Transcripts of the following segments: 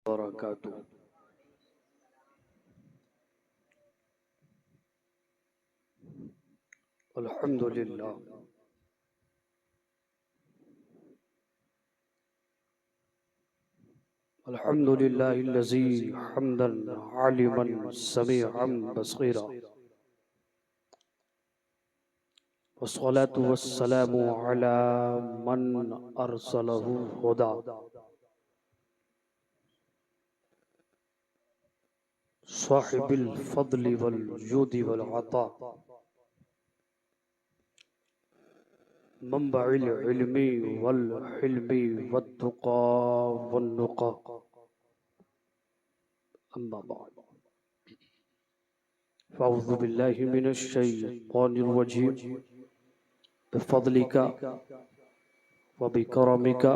वबरकातुहू। अल्हम्दुलिल्लाह अल्हम्दुलिल्लाहिल्लज़ी हम्दन आलिमन समीअन बसीरा वस्सलातु वस्सलामु अला मन अरसलहु हुदा साहिबिल फद्ली वल जुदी वल अता मंबइल इल्मी वल हिल्मी वत्तुका वन्नुका। अम्मा बाद फ़अऊज़ु बिल्लाहि मिनश शैतानिर रजीम बिफ़ज़लिका व बिकरमिका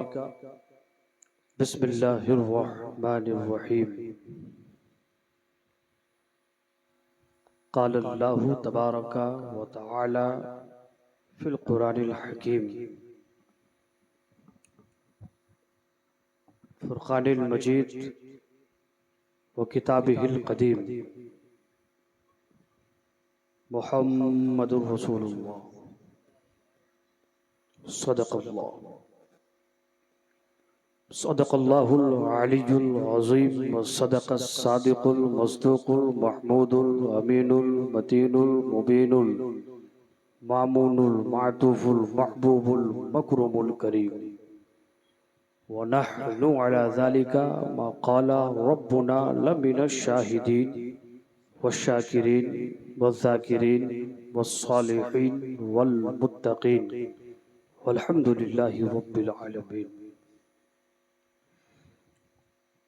बिस्मिल्लाहिर रहमानिर रहीम। क़ाल अल्लाहु तबारका व तआला फ़िल क़ुरानिल हकीम फ़ुरक़ानिल मजीद व किताबिहिल क़दीम मुहम्मदुर रसूलुल्लाह सदक़ल्लाह सदक़ल्लाहुल अलीयुल अज़ीम व सदक़स सादिक़ुल मस्दूक़ुल महमूदुल अमीनुल मतीनुल मुबीनुल मामूनुल मातूफ़ुल महबूबुल मकरूमुल करीम व नहनु अला ज़ालिका मा क़ाला रब्बुना लमिनश शाहिदीन वश्शाकिरीन वज़्ज़ाकिरीन वस्सालिहीन वल मुत्तक़ीन वल्हम्दुलिल्लाहि रब्बिल आलमीन।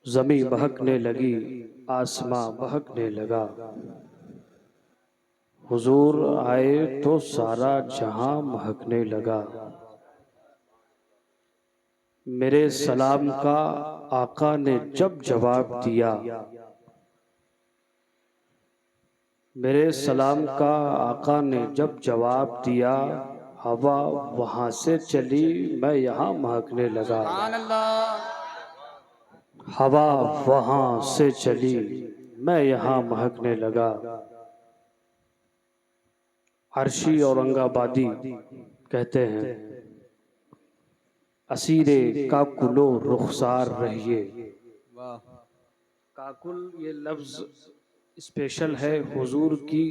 ज़मीं महकने लगी, आसमां महकने लगा, हुजूर आए तो सारा जहां महकने लगा। मेरे सलाम का आका ने जब जवाब दिया, मेरे सलाम का आका ने जब जवाब दिया, हवा वहां से चली, मैं यहाँ महकने लगा। हवा वहां से चली, मैं यहाँ महकने लगा। अर्शी औरंगाबादी कहते हैं, असीरे काकुलो रुखसार रहिए। काकुल ये लफ्ज स्पेशल है हुजूर की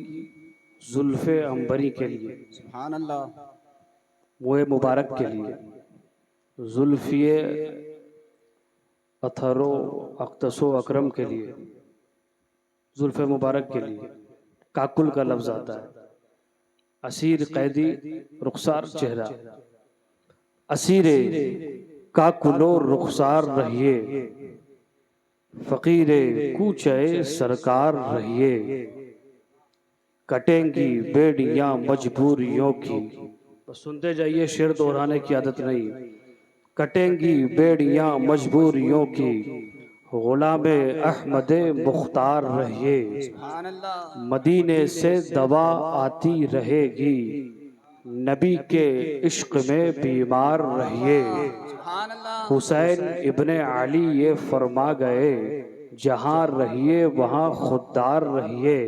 जुल्फ़े अंबरी के लिए, सुभान अल्लाह, मुए मुबारक के लिए। जुल्फ़िए अथरो अख्तसो अकरम के लिए, जुल्फ़े मुबारक के लिए काकुल का लफ्ज आता है। असीर कैदी, रुखसार चेहरा। असीरे काकुलो रुखसार रहिए, फ़कीरे कूचे सरकार रहिए। कटेंगी बेड़ियां मजबूरियों की, बस सुनते जाइए, शेर दोहराने की आदत नहीं। कटेंगी बेड़ियां मजबूरियों की, गुलामे अहमदे मुख्तार रहिए। मदीने से दवा आती रहेगी, नबी के इश्क में बीमार रहिए। हुसैन इब्ने अली ये फरमा गए, जहां रहिए वहां खुददार रहिए।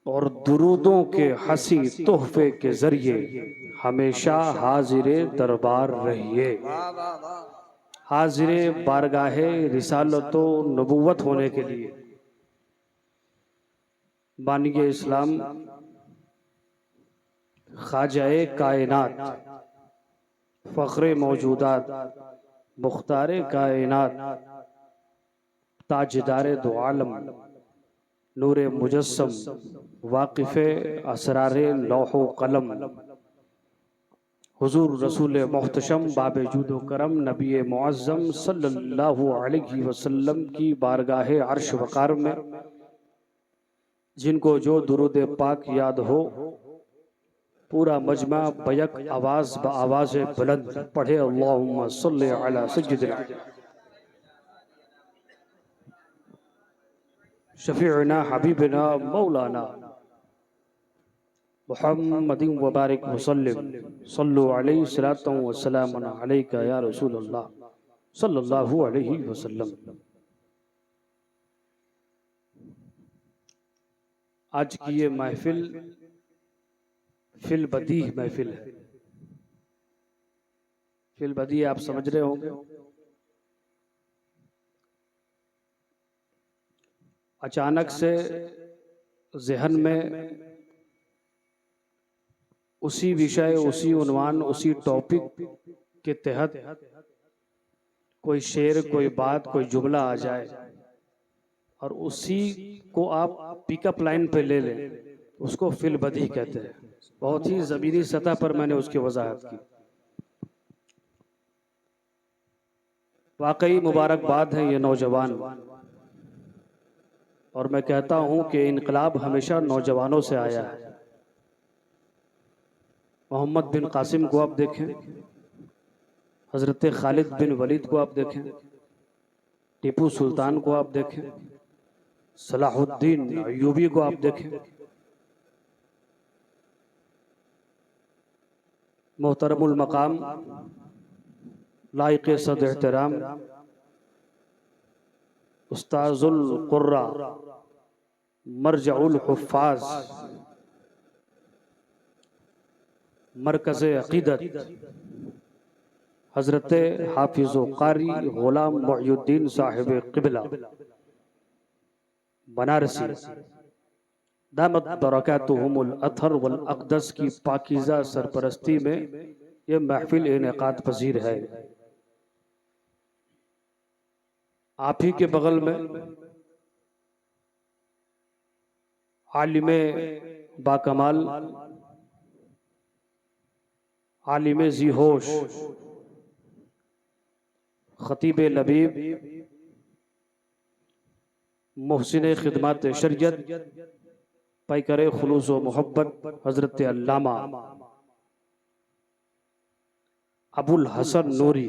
और दुरूदों के हंसी तोहफे के जरिए हमेशा हाजिरे दरबार रहिए। हाजिरे बारगाहे रिसालतो नबुव्वत होने के लिए बानिए इस्लाम ख्वाजाए कायनात, फ़ख्रे मौजूदात, मुख्तारे कायनात, ताजदारे दो आलम, नूरे मुजस्सम, वाक़िफ़े असरारे लौहो कलम, हुजूर रसूल मोहतशम बाबे जूदो करम नबी मुअज़्ज़म सल्लल्लाहु अलैहि वसल्लम की बारगाहे अर्श वक़ार में जिनको जो दुरूद पाक याद हो, पूरा मजमा बैक आवाज़ ब आवाज़ बुलंद पढ़े अल्लाहुम्मा सल्लि अला सय्यिदिना शफ़ीअना हबीबना मौलाना मुहम्मदिन व बारिक वसल्लिम सल्लु अलैहि सलातु व सलामुन अलैका या रसूलल्लाह सल्लल्लाहु अलैहि वसल्लम। आज की ये महफिल फिल बदी महफिल है। फिल बदी आप समझ रहे होंगे। अचानक से ज़हन में उसी विषय, उसी उन्वान, उसी टॉपिक के तहत कोई शेर, कोई बात, कोई जुमला आ जाए और उसी को आप पिकअप लाइन पे ले लें, उसको फिल बदी कहते हैं। बहुत ही ज़मीनी सतह पर मैंने उसकी वजाहत की। वाकई मुबारकबाद है ये नौजवान, और मैं कहता हूं कि इनकलाब हमेशा नौजवानों से आया है। मोहम्मद बिन कासिम को आप देखें, हज़रत खालिद बिन वलीद को आप देखें, टीपू सुल्तान को आप देखें, सलाहुद्दीन अय्यूबी को आप देखें, मोहतरमुल मकाम लायक़े सद एहतराम उस्ताजुल कुर्रा मरजउल हुफ़्फ़ाज़ मरकज़ अक़ीदत हज़रत हाफिज़ कारी ग़ुलाम मुइयुद्दीन साहिब क़िबला बनारसी दामत बरकातुहुमुल अत्हर वल अक़दस की पाकीज़ा सरपरस्ती में ये महफिल इनेक़ाद पजीर है। आप ही के बगल में आलिमे बाकमाल, आलिमे ज़ी होश, खतीब लबीब, मुहसिन खिदमत शरीयत, पैकर खुलूस व मोहब्बत हज़रत अल्लामा अबुल हसन नूरी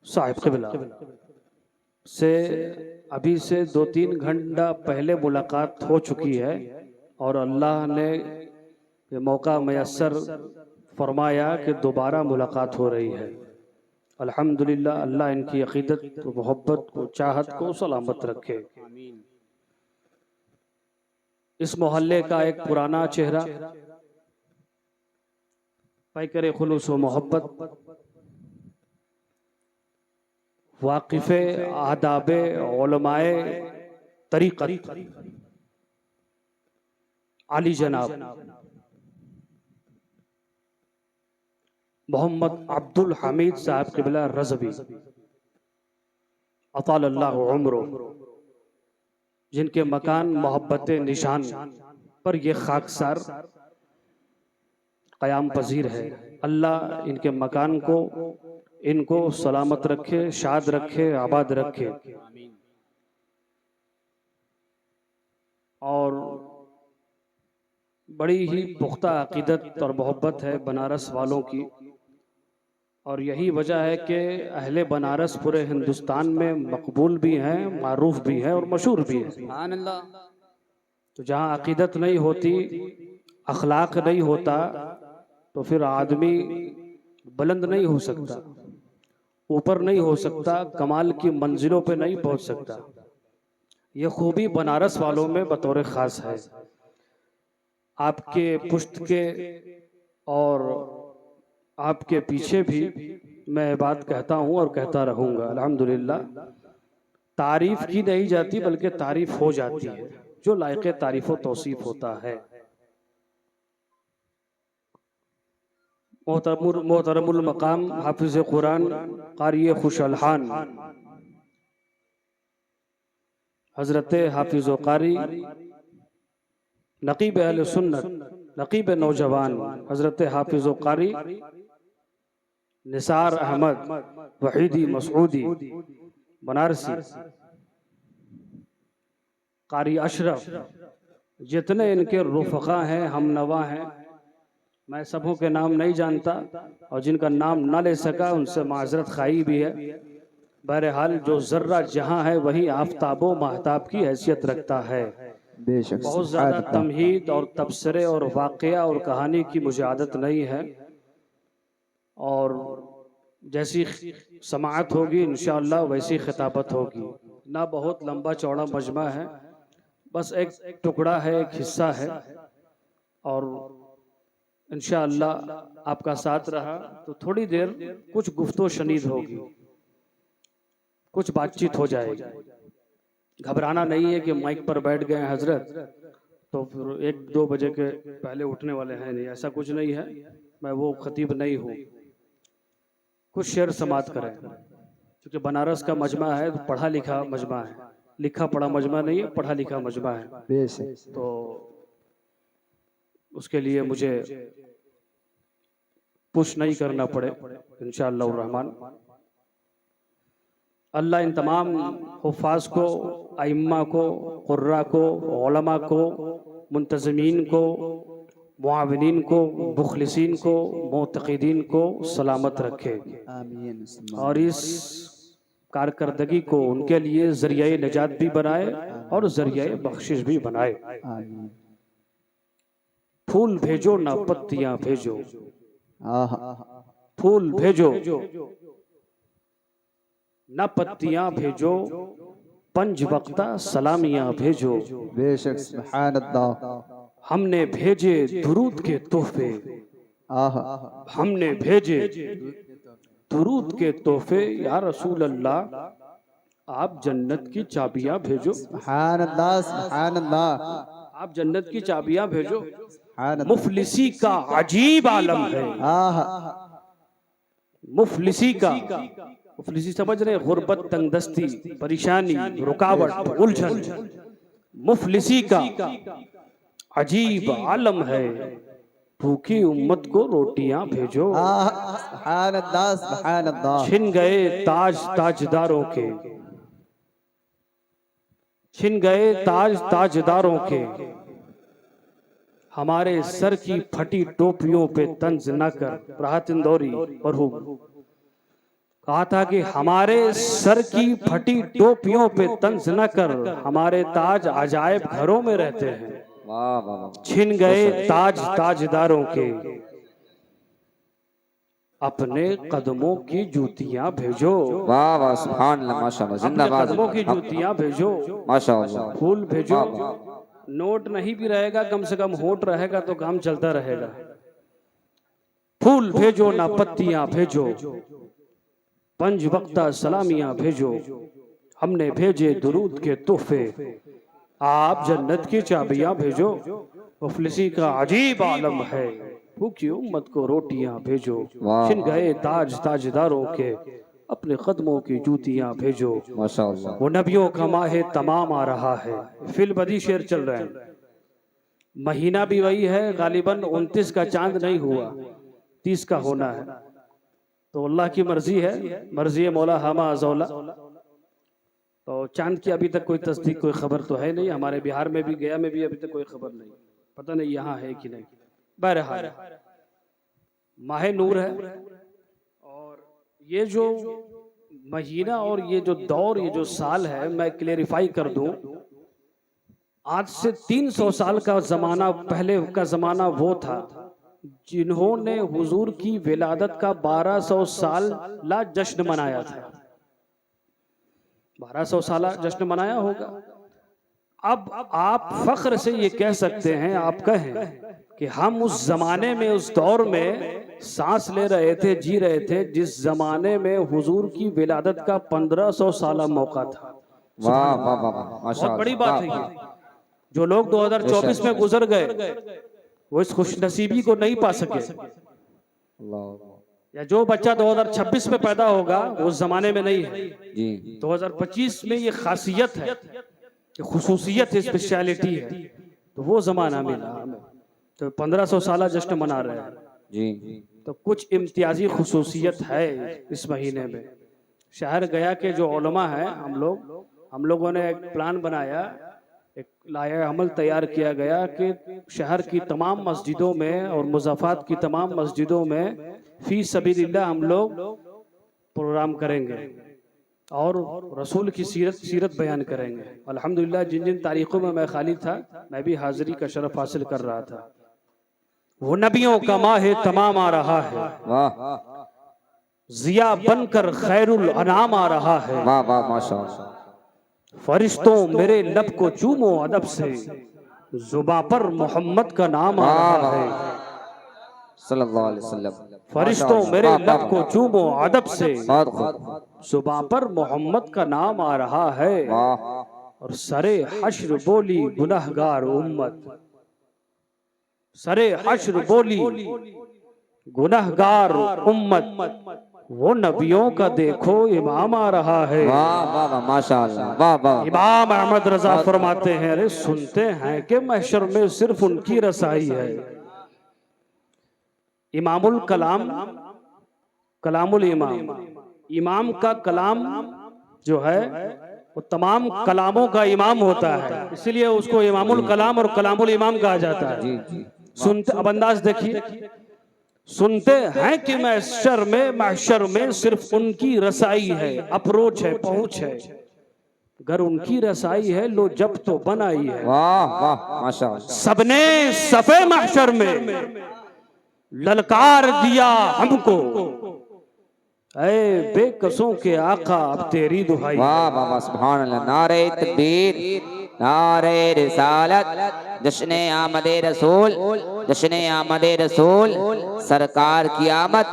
साहिब क़िबला से अभी से 2-3 घंटा पहले मुलाकात हो चुकी है, और अल्लाह ने ये मौका मैसर फरमाया कि दोबारा मुलाकात हो रही है। अल्हम्दुलिल्लाह, अल्लाह इनकी अक़ीदत को, मोहब्बत को, चाहत को सलामत रखे। इस मोहल्ले का एक पुराना चेहरा, पैकर खुलूस व मोहब्बत, वाक़िफ़े आदाबे उलमाए तरीक़त आली जनाब मोहम्मद अब्दुल हमीद साहब क़िबला रज़वी अतालल्लाहु उम्रहु, जिनके मकान मोहब्बत निशान पर ये खाकसार क़याम पजीर है। अल्लाह इनके मकान को, इनको सलामत रखे, शाद रखे, आबाद रखे। और बड़ी ही पुख्ता अक़ीदत और मोहब्बत है बनारस वालों की, और यही वजह है कि अहले बनारस पूरे हिंदुस्तान में मकबूल भी हैं, मारूफ भी हैं और मशहूर भी हैं। तो जहाँ अक़ीदत नहीं होती, अखलाक नहीं होता, तो फिर आदमी बुलंद नहीं हो सकता, ऊपर नहीं हो सकता, कमाल की मंजिलों पे नहीं पहुंच सकता। ये खूबी बनारस वालों में बतौर ख़ास है। आपके पुश्त के और आपके पीछे भी मैं बात कहता हूँ और कहता रहूँगा। अल्हम्दुलिल्लाह, तारीफ़ की नहीं जाती बल्कि तारीफ़ हो जाती है, जो लायक़े तारीफ़ व तौसीफ़ होता है। मोहतरमुल मकाम हाफिज़ कुरान क़ारी खुशअल्हान हज़रत हाफिज़ कारी नक़ीब अहले सुन्नत, नक़ीब नौजवान हज़रत हाफिज़ कारी निसार अहमद वहीदी मसऊदी बनारसी कारी अशरफ, जितने इनके रुफ़क़ा हैं, हमनवा हैं, मैं सबों के नाम नहीं जानता, और जिनका नाम ना ले सका उनसे माज़रत खाई भी है। बहरहाल, जो ज़र्रा जहाँ है वही आफ़ताबो महताब की हैसियत रखता है। बहुत ज़्यादा तमहीद और तबसरे और वाक़या और कहानी की मुझे आदत नहीं है, और जैसी समाअत होगी इंशाअल्लाह वैसी खिताबत होगी। ना बहुत लंबा चौड़ा मजमा है, बस एक टुकड़ा है, एक हिस्सा है। और इंशाअल्लाह आपका साथ रहा तो थोड़ी देर कुछ गुफ्तो शनीद होगी, कुछ बातचीत हो जाएगी। घबराना नहीं है कि माइक पर बैठ गए हजरत तो फिर 1-2 बजे के पहले उठने वाले हैं, नहीं, ऐसा कुछ नहीं है। मैं वो खतीब नहीं हूँ। कुछ शेर समात करें, क्योंकि बनारस का मजमा है तो पढ़ा लिखा मजमा है, लिखा पढ़ा मजमा नहीं है, पढ़ा लिखा मजमा है। तो उसके लिए मुझे पुश नहीं करना पड़े इंशाअल्लाह रहमान। अल्लाह इन तमाम हुफ़ाज़ को, अइम्मा को, क़ुर्रा को, उलमा को, मुंतज़मीन को, मुआविनीन को, मुखलिसीन को, मुतक़ीदीन को सलामत रखे और इस कारकर्दगी को उनके लिए ज़रिया निजात भी बनाए और ज़रिया बख्शिश भी बनाए। फूल भेजो ना पत्तियां भेजो, फूल भेजो ना पत्तियां भेजो, पंज वक्ता सलामियां भेजो। बेशक सुभान अल्लाह। हमने भेजे दुरूद के तोहफे, हमने भेजे दुरूद के तोहफे, या रसूल अल्लाह आप जन्नत की चाबियां भेजो। सुभान अल्लाह सुभान अल्लाह। आप जन्नत की चाबियां भेजो। मुफलिसी का अजीब आलम है, मुफलिसी का, मुफलिसी समझ रहे, गुर्बत, तंगदस्ती, परेशानी, रुकावट, उलझन, मुफलिसी का अजीब आलम है। भूखी उम्मत को रोटियां भेजो। सुभान अल्लाह सुभान अल्लाह। छिन गए ताज ताजदारों के, छिन गए ताज ताजदारों के, हमारे सर की फटी टोपियों पे तंज न कर। राहत इंदौरी मरहूम कहा था कि हमारे सर की फटी टोपियों पे तंज न कर, हमारे ताज अजायब घरों में रहते हैं। छिन गए ताज ताजदारों के, अपने कदमों की जूतियां भेजो। वाह वाह सुभान अल्लाह माशाअल्लाह। जिंदाबाद। कदमों की जूतियां भेजो माशाअल्लाह। फूल भेजो। नोट नहीं भी रहेगा, कम से कम होठ रहेगा तो काम चलता रहेगा। फूल भेजो ना पत्तियां भेजो, पंज वक्ता सलामियां भेजो। हमने भेजे दुरूद के तोहफे, आप जन्नत की चाबियां भेजो। मुफलिसी का अजीब आलम है, भूखी उम्मत को रोटियां भेजो। छिन गए ताज ताजदारों के, अपने कदमों की जूतियां भेजो। माशाअल्लाह। वो नबियों का माह तमाम आ रहा है, फिल बदी शेर चल रहे हैं। महीना भी वही है, गालिबन 29 का चांद नहीं हुआ, 30 का होना है। तो अल्लाह की मर्जी है, मर्जी मौला हमा अज़ौला। तो चांद की अभी तक कोई तस्दीक, कोई खबर तो है नहीं। हमारे बिहार में भी, गया में भी अभी तक कोई खबर नहीं, पता नहीं यहाँ है कि नहीं। बहरहाल माह नूर है। और ये जो महीना और ये जो दौर, ये जो साल है, मैं क्लेरिफाई कर दूं, आज से 300 साल का जमाना पहले का जमाना वो था जिन्होंने हुजूर की विलादत का 1200 साल ला जश्न मनाया था। 1200 साल जश्न मनाया होगा। अब आप फख्र से ये कह सकते हैं, आप कहें कि हम उस जमाने में, उस दौर में सांस ले रहे थे, जी रहे थे, जिस जमाने में हुजूर की विलादत का 1500 साल मौका था। वाह वाह वाह बहुत बड़ी बात है ये। जो लोग 2024 में गुजर गए वो इस खुशनसीबी को नहीं पा सके, या जो बच्चा 2026 में पैदा होगा वो उस जमाने में नहीं है जी। 2025 में ये खासियत है, खुसूसियत है, स्पेशलिटी है, तो वो जमाना मिला हमें। तो 1500 साल जश्न मना रहे हैं जी। तो कुछ इम्तियाजी खुसूसियत है इस महीने में। शहर गया के जो उलमा है, हम लोगों ने एक प्लान बनाया, एक लाया अमल तैयार किया गया कि शहर की तमाम मस्जिदों में और मुज़फ़्फ़रात की तमाम मस्जिदों में फी सबीलिल्लाह हम लोग प्रोग्राम करेंगे और रसूल की सीरत बयान करेंगे। अल्हम्दुलिल्लाह जिन जिन तारीखों में मैं खाली था, मैं भी हाजिरी का शरफ हासिल कर रहा था। वो नबियों का माह तमाम आ रहा है, जिया बनकर खैरुल अनाम आ रहा है। वाह वाह माशाअल्लाह। फरिश्तों मेरे लब को चूमो अदब से, जुबां पर मोहम्मद का नाम आ वाह रहा है। वाह सल्लल्लाहु अलैहि वसल्लम। फरिश्तों मेरे लब को चूमो अदब से, बहुत खूब। जुबां पर मोहम्मद का नाम आ रहा है। वाह और सरे हश्र बोली गुनहगार उम्मत, सरे हश्र बोली गुनहगार उम्मत, वो नबियों का देखो इमाम आ रहा है। वाह वाह वाह माशाअल्लाह। वाह वाह इमाम अहमद रजा फरमाते हैं, अरे सुनते हैं कि महशर में सिर्फ उनकी रसाई है। इमामुल कलाम, कलामुल इमाम, इमाम का कलाम जो है वो तमाम कलामों का इमाम होता है, इसलिए उसको इमामुल कलाम और कलामुल इमाम कहा जाता है। जी जी। सुनते, अब अंदाज देखिए, सुनते हैं कि महशर में सिर्फ उनकी रसाई है, अप्रोच है, पहुंच है। अगर उनकी रसाई है लो जब तो बनाई है। वाह वाह माशाअल्लाह। सबने सफे महशर में ललकार दिया हमको, ऐ बेकसों के आका अब तेरी दुहाई। वाह वाह वाह सुभान अल्लाह। नारे तकबीर, नारे रिसालत, जश्ने आमदे रसूल, जश्ने आमदे रसूल, सरकार की आमद,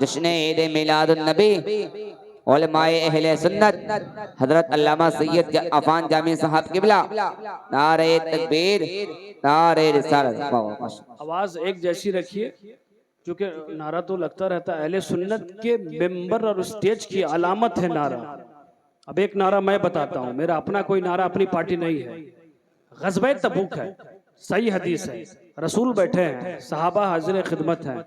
जश्ने ईद मिलादुन नबी, उलमाए अहले सुन्नत हजरत अल्लामा सैयद अफान जामी साहब किबला। नारे तकबीर, नारे रिसालत। वाह वाह माशाअल्लाह। आवाज एक जैसी रखिए, क्योंकि नारा तो लगता रहता है। अहले सुन्नत के मेंबर और स्टेज की अलामत है नारा। अब एक नारा मैं बताता हूं, मेरा अपना कोई नारा, अपनी पार्टी नहीं है। ग़ज़वे तबूक है, सही हदीस है, रसूल बैठे हैं, सहाबा हाजिर खिदमत हैं,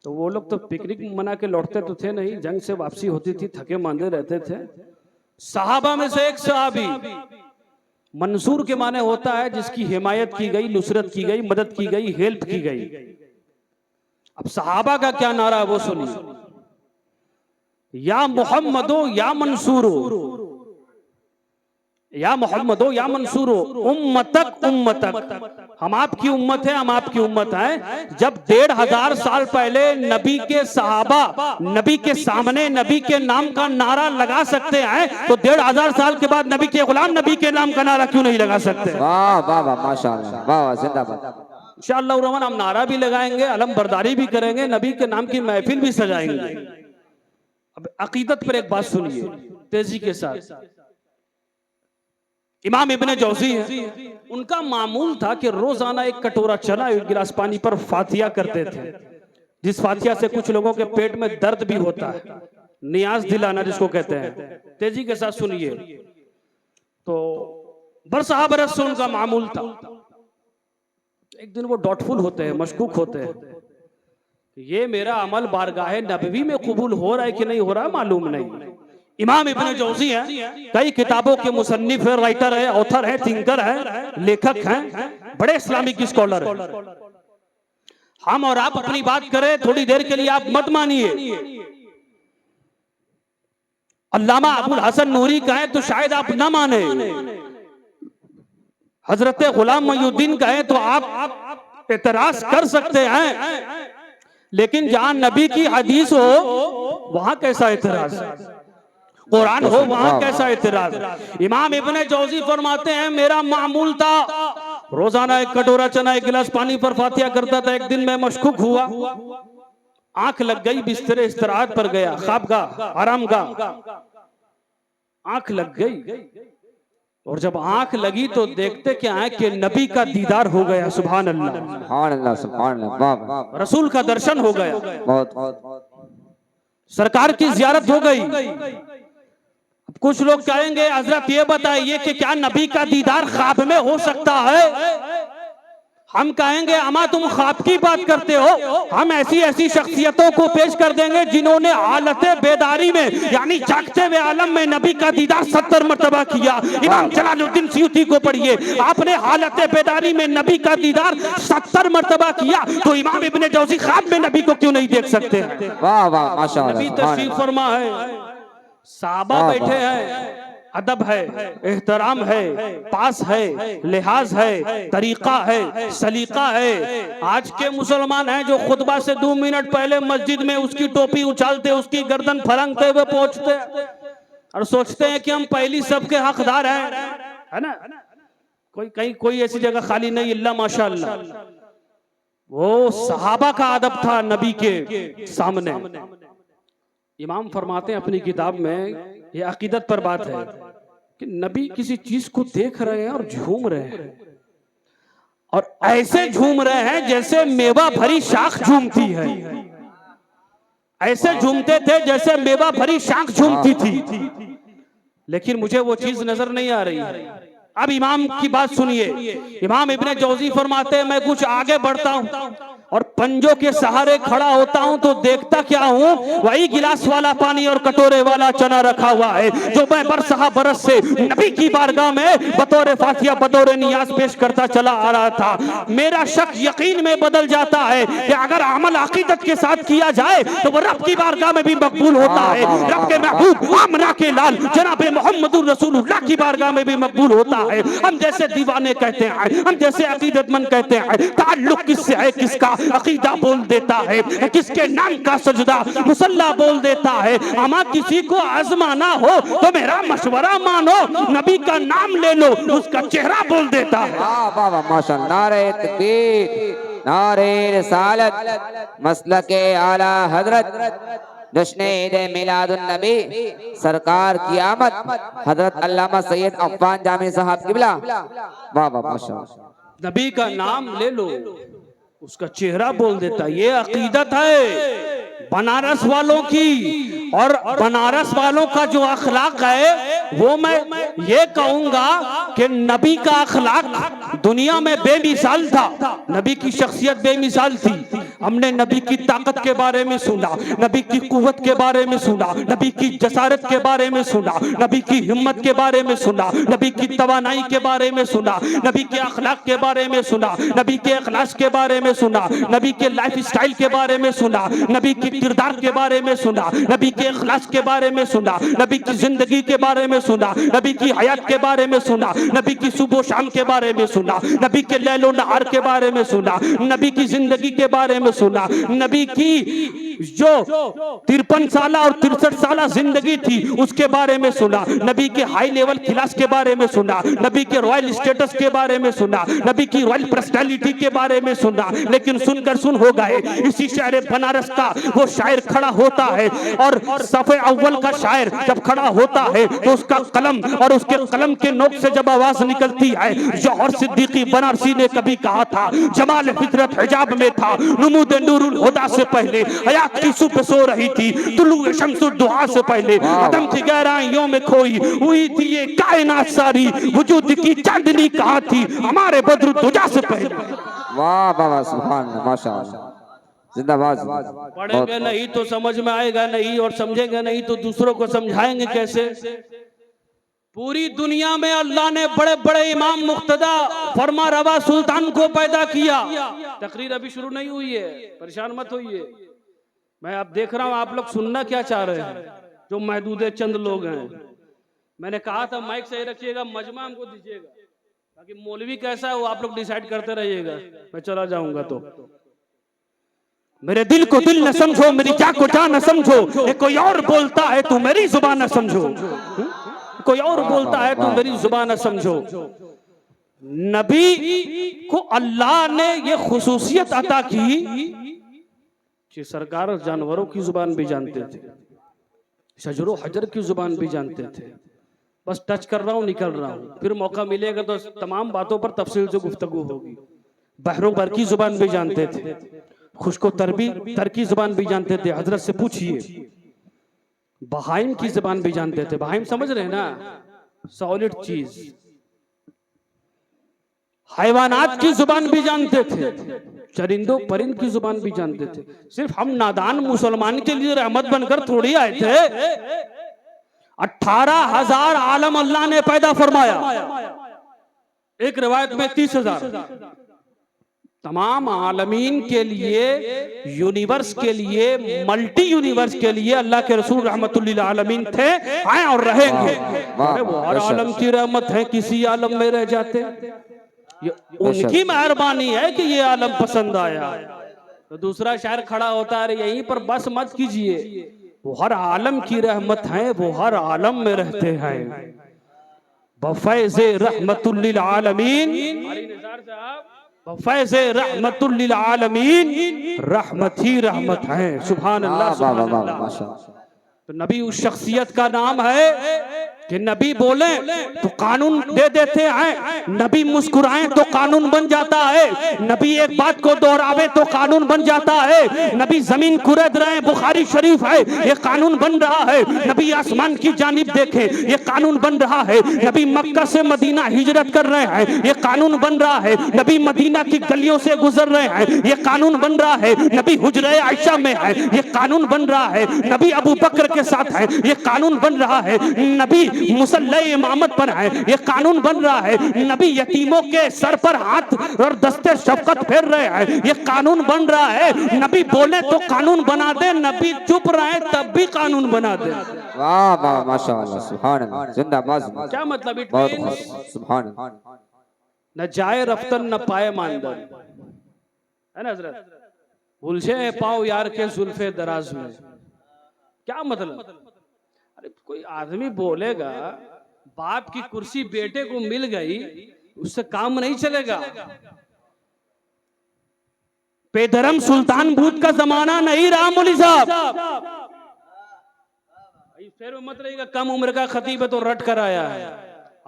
तो वो लोग तो पिकनिक मना के लौटते तो थे नहीं, जंग से वापसी होती थी, थके मांदे रहते थे। सहाबा में से एक सहाबी, मंसूर के माने होता है जिसकी हिमायत की गई, नुसरत की गई, मदद की गई, हेल्प की गई। अब सहाबा का क्या नारा है वो सुनिए, या मोहम्मदो या मंसूरो, या मोहम्मदो या मंसूरो, उम्मतक उम्मतक, हम आपकी उम्मत है, हम आपकी उम्मत है। जब 1500 साल पहले नबी के सहाबा नबी के सामने नबी के नाम का नारा लगा सकते हैं, तो 1500 साल के बाद नबी के गुलाम नबी के नाम का नारा क्यों नहीं लगा सकते? वाह वाह वाह माशाअल्लाह। वाह वाह जिंदाबाद। इंशाअल्लाह रहमान हम नारा भी लगाएंगे, अलम बरदारी भी करेंगे, नबी के नाम की महफिल भी सजाएंगे। अब अकीदत पर एक बात सुनिए तेजी के साथ। इमाम इब्ने जौजी है, उनका मामूल था कि रोजाना एक कटोरा चना, एक गिलास पानी पर फातिया करते थे, जिस फातिया से कुछ लोगों के पेट में दर्द भी होता है, नियाज दिलाना जिसको कहते हैं। तेजी के साथ सुनिए, तो बरसहा बरस से उनका मामूल था। एक दिन वो डाउटफुल होते हैं, मशकूक होते हैं, ये मेरा अमल बारगाह नबवी में कबूल हो रहा है कि नहीं हो रहा है मालूम नहीं। इमाम इब्ने जौजी है, कई किताबों के मुसन्निफ है, राइटर है, ऑथर है, थिंकर है, लेखक हैं, बड़े इस्लामिक स्कॉलर हैं। हम और आप अपनी बात करें थोड़ी देर के लिए, आप मत मानिए। अल्लामा अबुल हसन नूरी कहें तो शायद आप ना माने, हजरत गुलाम मोइनुद्दीन कहें तो आप एतराज कर सकते हैं, लेकिन जहां नबी की हदीस हो वहां कैसा एतराज, कुरान हो वहां कैसा एतराज। इमाम इब्ने जौजी फरमाते हैं, मेरा मामूल था रोजाना एक कटोरा चना, एक गिलास पानी पर फातिया करता था। एक दिन मैं मशकूक हुआ, आंख लग गई, बिस्तरे इस्तराहत पर गया, ख्वाबगाह आरामगाह, आंख लग गई, और जब आंख लगी तो देखते क्या है कि नबी का दीदार हो गया। सुभान अल्लाह, सुभान अल्लाह, सुभान अल्लाह। वाह, रसूल का दर्शन हो गया, बहुत सरकार की जियारत हो गई। कुछ लोग कहेंगे हजरत ये बताइए कि क्या नबी का दीदार ख्वाब में हो सकता है? हम कहेंगे अमा तुम ख्वाब की बात करते हो, हम ऐसी ऐसी शख्सियतों को पेश कर देंगे जिन्होंने हालत बेदारी में यानी जागते हुए आलम में नबी का दीदार 70 मरतबा किया। इमाम जलालुद्दीन सयूती को पढ़िए, आपने हालत बेदारी में नबी का दीदार 70 मरतबा किया, तो इमाम इब्ने जौजी ख्वाब में नबी को क्यों नहीं देख सकते? वाह वाह माशाअल्लाह। नबी तशरीफ फरमा है, साहबा बैठे हैं, अदब है, एहतराम है, पास है, लिहाज है, तरीका है, सलीका है। आज के मुसलमान हैं जो खुतबा से 2 मिनट पहले मस्जिद में उसकी टोपी उछालते, उसकी गर्दन फलंगते हुए पहुंचते और सोचते हैं कि हम पहली सबके हकदार हैं, है ना। कोई कहीं कोई ऐसी जगह खाली नहीं, इल्ला माशाअल्लाह। वो सहाबा का अदब था नबी के सामने। इमाम फरमाते हैं अपनी किताब में, ये अकीदत पर बात है कि नबी किसी चीज को देख रहे हैं और झूम रहे हैं, और ऐसे झूम रहे हैं जैसे मेवा भरी शाख झूमती है। ऐसे झूमते थे जैसे मेवा भरी शाख झूमती थी, लेकिन मुझे वो चीज नजर नहीं आ रही है। अब इमाम की बात सुनिए। इमाम इब्ने जौजी फरमाते हैं, मैं कुछ आगे बढ़ता हूं और पंजों के सहारे खड़ा होता हूं तो देखता क्या हूं, वही गिलास वाला पानी और कटोरे वाला चना रखा हुआ है जो मैं बरसहा बरस से नबी की बारगाह में बतौर फातिया बतौर नियाज पेश करता चला आ रहा था। मेरा शक यकीन में बदल जाता है कि अगर अमल अकीदत के साथ किया जाए तो वो रब की बारगाह में भी मकबूल होता है। रब के महबूब आमना के लाल जनाब मोहम्मदुर रसूलुल्लाह की बारगाह में भी मकबूल होता है। हम जैसे दीवाने कहते हैं, हम जैसे अकीदतमंद कहते हैं, ताल्लुक किससे है किसका अकीदा बोल देता है, किसके नाम का सजदा मुसल्ला बोल देता है। अमा किसी को आजमाना हो तो मेरा मशवरा मानो, नबी का नाम ले लो, उसका चेहरा बोल देता है। वाह वाह माशाअल्लाह, नारे तकबीर, नारे रिसालत, मसलके आला हजरत, जश्न ईद मिलादुन नबी, सरकार की आमद, हजरत अल्लामा सैयद अफ़ान जामी साहब किबला। वाह वाह माशाअल्लाह। नबी का नाम ले लो, उसका चेहरा बोल देता। ये अकीदत है बनारस वालों की, और बनारस वालों का जो अखलाक है वो मैं ये कहूंगा कि नबी का अखलाक दुनिया में बेमिसाल था। नबी की शख्सियत बेमिसाल थी। हमने नबी की ताकत के बारे में सुना, नबी की कुव्वत के बारे में सुना, नबी की जसारत के बारे में सुना, नबी की हिम्मत के बारे में सुना, नबी की तवानाई के बारे में सुना, नबी के अखलाक के बारे में सुना, नबी के अखलास के बारे में सुना, नबी के लाइफ स्टाइल के बारे में सुना, नबी के किरदार के बारे में सुना, नबी के अखलास के बारे में सुना, नबी की जिंदगी के बारे में सुना, नबी की हयात के बारे में सुना, नबी की सुबह शाम के बारे में सुना, नबी के लैलो नहार के बारे में सुना, नबी की जिंदगी के बारे में सुना, नबी की जो 53 साल और 63 साल जिंदगी थी उसके बारे में सुना, नबी के हाई लेवल क्लास के बारे में सुना, नबी के रॉयल स्टेटस के बारे में सुना, नबी की रॉयल पर्सनालिटी के बारे में सुना। लेकिन सुनकर सुन हो गए। इसी शहर बनारस का वो शायर खड़ा होता है, और सफ़े अव्वल का शायर जब खड़ा होता है तो उसका कलम और उसके कलम के नोक से जब आवाज निकलती है, जौहर सिद्दीकी बनारसी ने कभी कहा था, जमाल फितरत हिजाब में था, नमूद नूरुल हुदा से पहले हयात की सुबह सो रही थी, तुलू शम्सुद दुहा से पहले अदम की गहराइयों में खोई हुई थी ये कायनात सारी, वजूद की चांदनी कहाँ थी हमारे बद्र दुजा से पहले। वाह वाह सुभान अल्लाह माशाअल्लाह, जिंदाबाद। पढ़ेंगे नहीं तो समझ में आएगा नहीं, और समझेंगे नहीं तो दूसरों को समझाएंगे कैसे। पूरी दुनिया में अल्लाह ने बड़े बड़े इमाम मुक्तदा फरमा रवा सुल्तान को पैदा किया। तकरीर अभी शुरू नहीं हुई है, परेशान मत होइए। मैं अब देख रहा हूं आप लोग सुनना क्या चाह रहे हैं, जो महदूदे चंद लोग हैं। मैंने कहा था माइक सही रखिएगा, मजमा हमको दीजिएगा, ताकि मौलवी कैसा है वो आप लोग डिसाइड करते रहिएगा। मैं चला जाऊंगा तो मेरे दिल को दिल न समझो, मेरी जान को जान न समझो, ये कोई और बोलता है तो मेरी जुबान न समझो, कोई और बोलता है तो मेरी जुबान न समझो। नबी को अल्लाह ने ये खुसूसियत अता की कि सरकार जानवरों की जुबान भी जानते थे, शजरो हजर की जुबान भी जानते थे। बस टच कर रहा हूं निकल रहा हूं, फिर मौका मिलेगा तो तमाम बातों पर तफसील से गुफ्तगू होगी। बहरों पर की जुबान भी जानते थे, खुशको तर की जुबान भी जानते थे। हजरत से पूछिए, बहाइम की जुबान भी जानते थे। बहाइम समझ रहे हैं ना, सॉलिड चीज। हैवानात की जुबान भी जानते थे, चरिंदों परिंद की जुबान भी जानते थे। सिर्फ हम नादान मुसलमान के लिए रहमत बनकर थोड़ी आए थे। 18,000 आलम अल्लाह ने पैदा फरमाया, एक रिवायत में 30,000। तमाम आलमीन के लिए, यूनिवर्स के लिए, मल्टी यूनिवर्स के लिए अल्लाह के रसूल रहमतुल लिल आलमीन थे, हैं और रहेंगे। अरे वो हर आलम की रहमत है, किसी आलम में रह जाते, ये उनकी मेहरबानी है कि ये आलम पसंद आया। तो दूसरा शायर खड़ा होता है, यहीं पर बस मत कीजिए, वो हर आलम की रहमत है, वो हर आलम में रहते हैं। बफैज़े रहमतुल लिल आलमीन, बफैज़े रहमतुल लिल आलमीन, रहमत ही रहमत है। सुभान अल्लाह, सुभान अल्लाह। तो नबी उस शख्सियत का नाम है कि नबी बोले तो कानून दे देते हैं, नबी मुस्कुराएं तो कानून बन जाता है, नबी एक बात को दोहरावे तो कानून बन जाता है, नबी जमीन कुरेद रहे हैं, बुखारी शरीफ है, ये कानून बन रहा है, नबी आसमान की जानिब देखें, ये कानून बन रहा है, नबी मक्का से मदीना हिजरत कर रहे हैं, ये कानून बन रहा है, नबी मदीना की गलियों से गुजर रहे हैं, ये कानून बन रहा है, नबी हुजरे आयशा में है, ये कानून बन रहा है, नबी अबू बकर के साथ है, ये कानून बन रहा है, नबी मुसल्ले इमामत पर है, ये कानून बन रहा है, नबी यतीमों के सर पर हाथ और दस्ते शफकत फेर रहे हैं, ये कानून बन रहा है, नबी बोले तो कानून बना दे, नबी चुप रहे तब भी कानून बना दे। वाह वाह माशाअल्लाह, सुभान अल्लाह, जिंदाबाद। क्या मतलब? इट बहुत मींस सुभान अल्लाह। न जाए रफ्तन न पाए मानदन, है ना हजरत? उलझे पाओ यार के जुल्फे दराज में। क्या मतलब? अरे कोई आदमी बोलेगा बाप की कुर्सी बेटे को मिल गई, उससे काम नहीं चलेगा। बेधर्म सुल्तान भूत का जमाना नहीं रहा मौलवी साहब। फिर मत रहेगा कम उम्र का खतीब है तो रट कर आया है।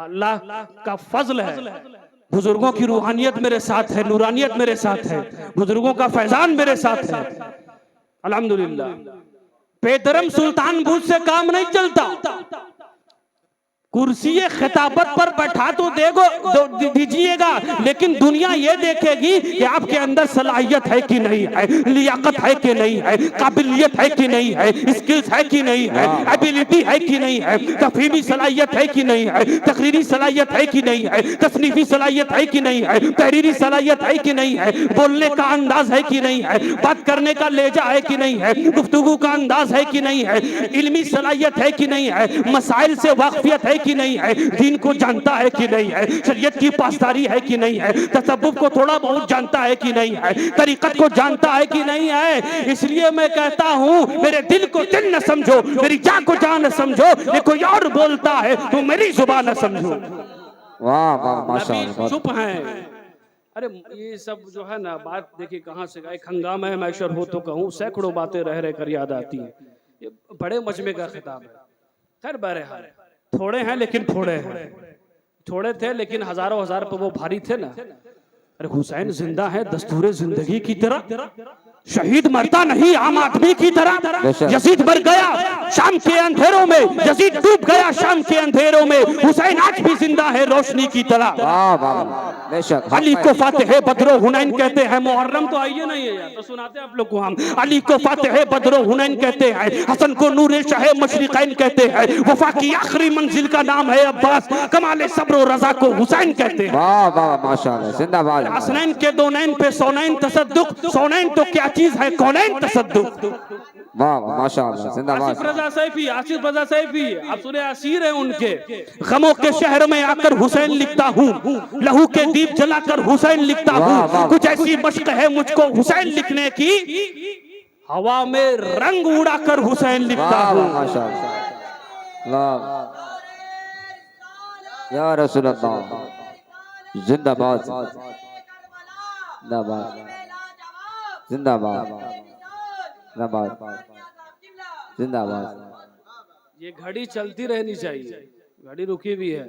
अल्लाह का फजल है, बुजुर्गों की रूहानियत मेरे साथ है, नूरानियत मेरे साथ है, बुजुर्गों का फैजान मेरे साथ है, अल्हम्दुलिल्लाह। बेधर्म सुल्तान भूत से काम नहीं चलता। कुर्सी खिताबत पर बैठा तो दीजिएगा, लेकिन दुनिया ये देखेगी कि आपके अंदर सलाहियत है कि नहीं है, लियाकत है कि नहीं है, काबिलियत है कि नहीं है, स्किल्स है कि नहीं है, एबिलिटी है कि नहीं है, तफहीमी सलाहियत है कि नहीं है, तकरीरी सलाहियत है कि नहीं है, तसनीफी सलाहियत है कि नहीं है, तहरीरी सलाहियत है कि नहीं है, बोलने का अंदाज है कि नहीं है, बात करने का लहजा है कि नहीं है, गुफ्तगू का अंदाज है कि नहीं है, इल्मी सलाहियत है कि नहीं है, मसाइल से वाकफियत है कि नहीं है, दीन को जानता है कि नहीं है, शरीयत की पासदारी है कि नहीं है, तसव्वुफ को थोड़ा बहुत जानता है कि नहीं है, तरीकत को जानता है कि नहीं है। इसलिए मैं कहता हूं, मेरे दिल को दिल न समझो, मेरी जान को जान न समझो, ये कोई और बोलता है तो मेरी जुबान न समझो। वाह वाह माशाअल्लाह। चुप हैं। अरे ये सब जो है ना, बात देखिए कहां से एक हंगामा है, मैशर हो तो कहूं, सैकड़ों बातें रह रह कर याद आती हैं। ये बड़े मजमे का खिताब है। खैर बहरहाल थोड़े हैं लेकिन थोड़े हैं, थोड़े थे लेकिन हजारों हजार पर वो भारी थे ना। अरे हुसैन जिंदा है दस्तूरे जिंदगी की तरह, शहीद मरता नहीं आम आदमी की तरह। यजीद मर गया शाम के अंधेरों में, यजीद डूब गया शाम के अंधेरों में, हुसैन आज भी जिंदा है रोशनी की तरह। अली को फातिह बदरो हुनैन कहते हैं। मुहर्रम तो आइए नहीं है यार, तो सुनाते हैं आप लोग को हम। अली को फातिह बदरो हुनैन कहते हैं, हसन को नूरे शाह मशरिकैन कहते हैं, वफा की आखिरी मंजिल का नाम है अब्बास, कमाले सब्र रजा को हुसैन कहते हैं। वाह वाह माशाअल्लाह, जिंदाबाद। हसनैन के दो नैन पे सौनैन तसद्दुक, सौनैन तो क्या चीज है कौनैन तसद्दुक। वाह वाह माशाअल्लाह, जिंदाबाद। आसिफ रजा सैफी, आसिफ रजा सैफी आप सुने, असीर है उनके। गमों के शहर में आकर हुसैन लिखता हूँ, लहू के दीप जलाकर हुसैन लिखता हूँ, कुछ ऐसी मशक है मुझको हुसैन लिखने की, हवा में रंग उड़ाकर हुसैन लिखता हूँ। या रसूल अल्लाह, जिंदाबाद जिंदाबाद जिंदाबाद जिंदाबाद जिंदाबाद। ये घड़ी चलती रहनी चाहिए, घड़ी रुकी भी है,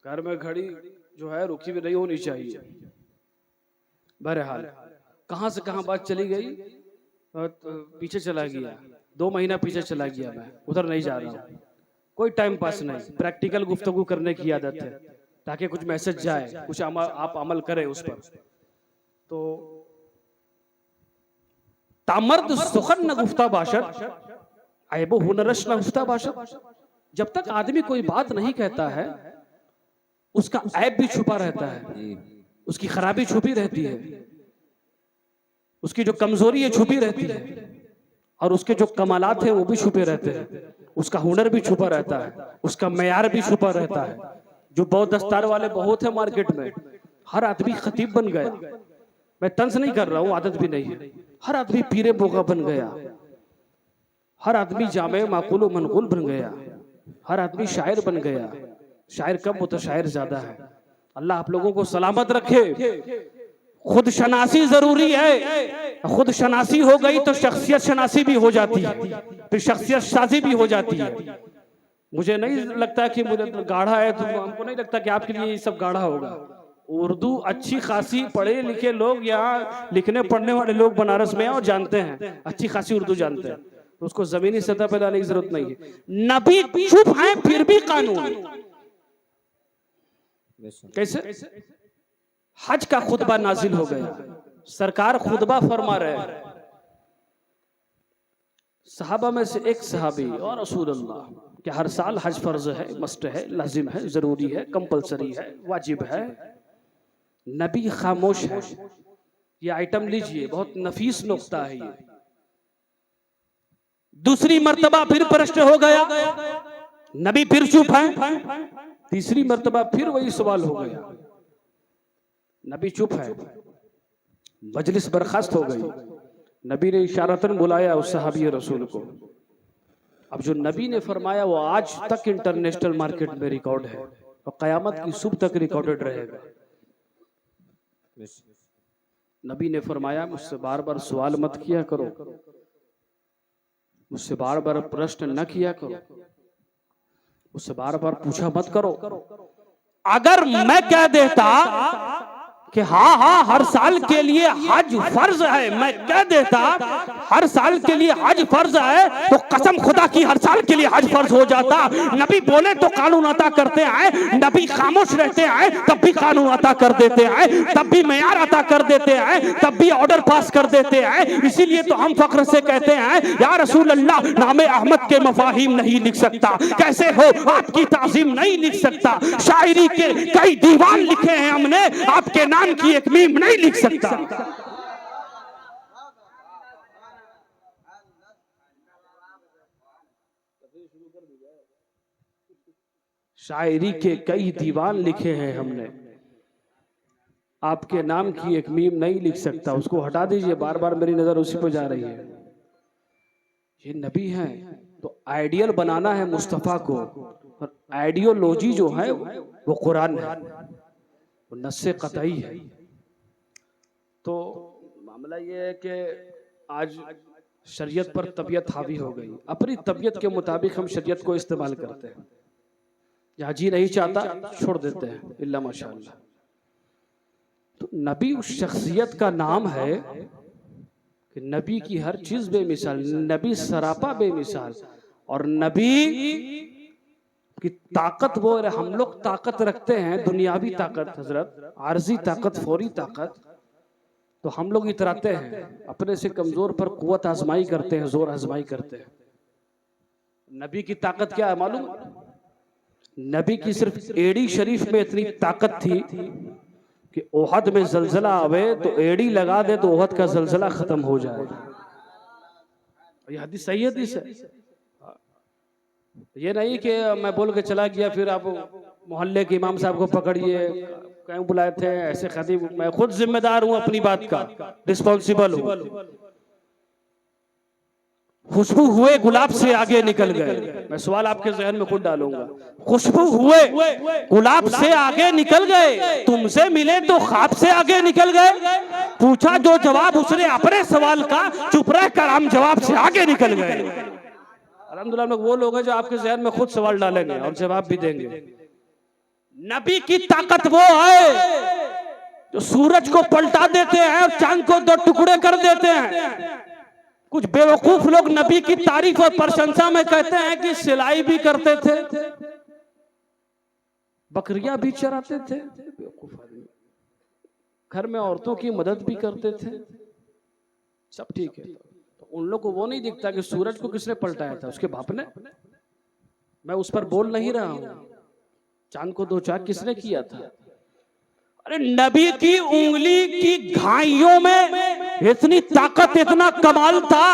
घर में घड़ी जो है रुकी भी नहीं होनी चाहिए। बहरहाल कहां से कहां बात चली गई, पीछे चला गया, 2 महीना पीछे चला गया, मैं उधर नहीं जा रहा हूं। कोई टाइम पास नहीं, प्रैक्टिकल गुफ्तगू करने की आदत है ताकि कुछ मैसेज जाए, कुछ आप अमल करें उस पर। तो तामर्द सुखन न गुफ्ता बाशत, ऐबो हुनरश न गुफ्ता बाशत। जब तक आदमी कोई बात नहीं कहता है, उसका ऐब भी छुपा रहता है, उसकी खराबी छुपी रहती है, उसकी जो कमजोरी है छुपी रहती है, और उसके जो कमालात हैं वो भी छुपे रहते हैं। उसका हुनर भी छुपा रहता है, उसका मेयार भी छुपा रहता है। जो बहुत दस्तार वाले बहुत है मार्केट में, हर आदमी खतीब बन गया। मैं तंज नहीं कर रहा हूँ, आदत भी नहीं है। हर आदमी पीरे बोगा बन गया, हर आदमी जामे माकुल व मनकुल बन गया, हर आदमी शायर बन गया। शायर कम होता, शायर ज्यादा है। अल्लाह आप लोगों को सलामत रखे। खुद शनासी जरूरी है, खुद शनासी हो गई तो शख्सियत शनासी भी हो जाती है, फिर शख्सियत साजी भी हो जाती है। मुझे नहीं लगता कि मुझे गाढ़ा है, तो हमको नहीं लगता कि आपके लिए ये सब गाढ़ा होगा। उर्दू अच्छी खासी पढ़े लिखे लोग, यहाँ लिखने पढ़ने वाले लोग बनारस में हैं और जानते हैं, अच्छी खासी उर्दू जानते हैं, तो उसको जमीनी सतह पर लाने की जरूरत नहीं है। नबी चुप हैं फिर भी कानून। कैसे? हज का खुतबा नाजिल हो गया, सरकार खुतबा फरमा रहे हैं। सहाबा में से एक सहाबी और रसूल अल्लाह कि हर साल हज फर्ज है, मस्ट है, लाजिम है, जरूरी है, कंपलसरी है, वाजिब है। नबी खामोश है। ये आइटम लीजिए, बहुत नफीस नुक्ता है ये। दूसरी मर्तबा फिर प्रश्न हो गया, नबी फिर चुप है। तीसरी मर्तबा फिर वही सवाल हो गया, नबी चुप है। मजलिस बर्खास्त हो गई। नबी ने इशारतन बुलाया उस सहाबी रसूल को। अब जो नबी ने फरमाया वो आज तक इंटरनेशनल मार्केट में रिकॉर्ड है और कयामत की सुबह तक रिकॉर्डेड रहेगा। नबी ने फरमाया मुझसे बार बार सवाल मत किया करो, मुझसे बार बार प्रश्न न किया करो, मुझसे बार बार पूछा मत करो। अगर मैं कह देता कि हाँ हाँ हर साल के लिए हज फर्ज है, मैं कह देता हर साल के लिए हज फर्ज है, तो कसम खुदा की हर साल के लिए हज फर्ज हो जाता। नबी बोले तो कानून अता करते हैं, नबी खामोश रहते हैं तब भी कानून अता कर देते हैं, तब भी मेयार अता कर देते हैं, तब भी ऑर्डर पास कर देते हैं। इसीलिए तो हम फख्र से कहते हैं या रसूल अल्लाह, नामे अहमद के मफाहिम नहीं लिख सकता, कैसे हो आपकी ताजीम नहीं लिख सकता। शायरी के कई दीवान लिखे हैं हमने, आपके नाम की एक मीम नहीं लिख सकता। शायरी के कई दीवान लिखे हैं हमने, आपके नाम की एक मीम नहीं लिख सकता। उसको हटा दीजिए, बार बार मेरी नजर उसी पर जा रही है। ये नबी हैं तो आइडियल बनाना है मुस्तफा को, और आइडियोलॉजी जो है वो कुरान है, वो नस्से कतई है। तो मामला ये है कि आज शरीयत पर तबीयत हावी हो गई, अपनी तबीयत के मुताबिक हम शरीयत को इस्तेमाल करते हैं। जहाँ जी नहीं चाहता छोड़ देते हैं, इल्ला माशाअल्लाह। तो नबी उस शख्सियत का नाम है कि नबी की हर चीज बेमिसाल, नबी सरापा बेमिसाल। और नबी की ताकत वो, हम लोग ताकत रखते हैं दुनियावी ताकत हजरत, आर्जी ताकत, फौरी ताकत, तो हम लोग इतराते हैं, अपने से कमजोर पर कुव्वत आजमाई करते हैं, जोर आजमाई करते हैं। नबी की ताकत क्या है मालूम? नबी की सिर्फ एड़ी शरीफ में इतनी ताकत थी कि ओहद में जलजला आवे तो एड़ी लगा दे तो ओहद का जलजला खत्म हो जाए। ये हदीस सही हदीस है। ये नहीं कि मैं बोल के चला गया फिर आप मोहल्ले के इमाम साहब को पकड़िए, कहीं बुलाए थे ऐसे खतीब। मैं खुद जिम्मेदार हूं अपनी बात का, रिस्पॉन्सिबल हूं। खुशबू हुए गुलाब से आगे निकल गए। मैं सवाल आपके जहन में खुद डालूंगा। खुशबू हुए गुलाब से आगे निकल गए, तुमसे मिले तो ख्वाब से आगे निकल गए। पूछा जो जवाब उसने अपने सवाल का, चुप रह कर हम जवाब से आगे निकल गए। अल्हम्दुलिल्लाह वो लोग हैं जो आपके जहन में खुद सवाल डालेंगे और जवाब भी देंगे। नबी की ताकत वो है जो सूरज को पलटा देते हैं और चांद को दो टुकड़े कर देते हैं। कुछ बेवकूफ लोग नबी की तारीफ और प्रशंसा में कहते हैं कि सिलाई भी करते थे, बकरियां भी चराते थे, बेवकूफ आदमी, घर में औरतों की मदद भी करते थे, सब ठीक है। तो उन लोग को वो नहीं दिखता कि सूरज को किसने पलटाया था, उसके बाप ने। मैं उस पर बोल नहीं रहा हूं। चांद को दो चाक किसने किया था? अरे नबी की उंगली की घाइयों में इतनी ताकत, इतना कमाल था।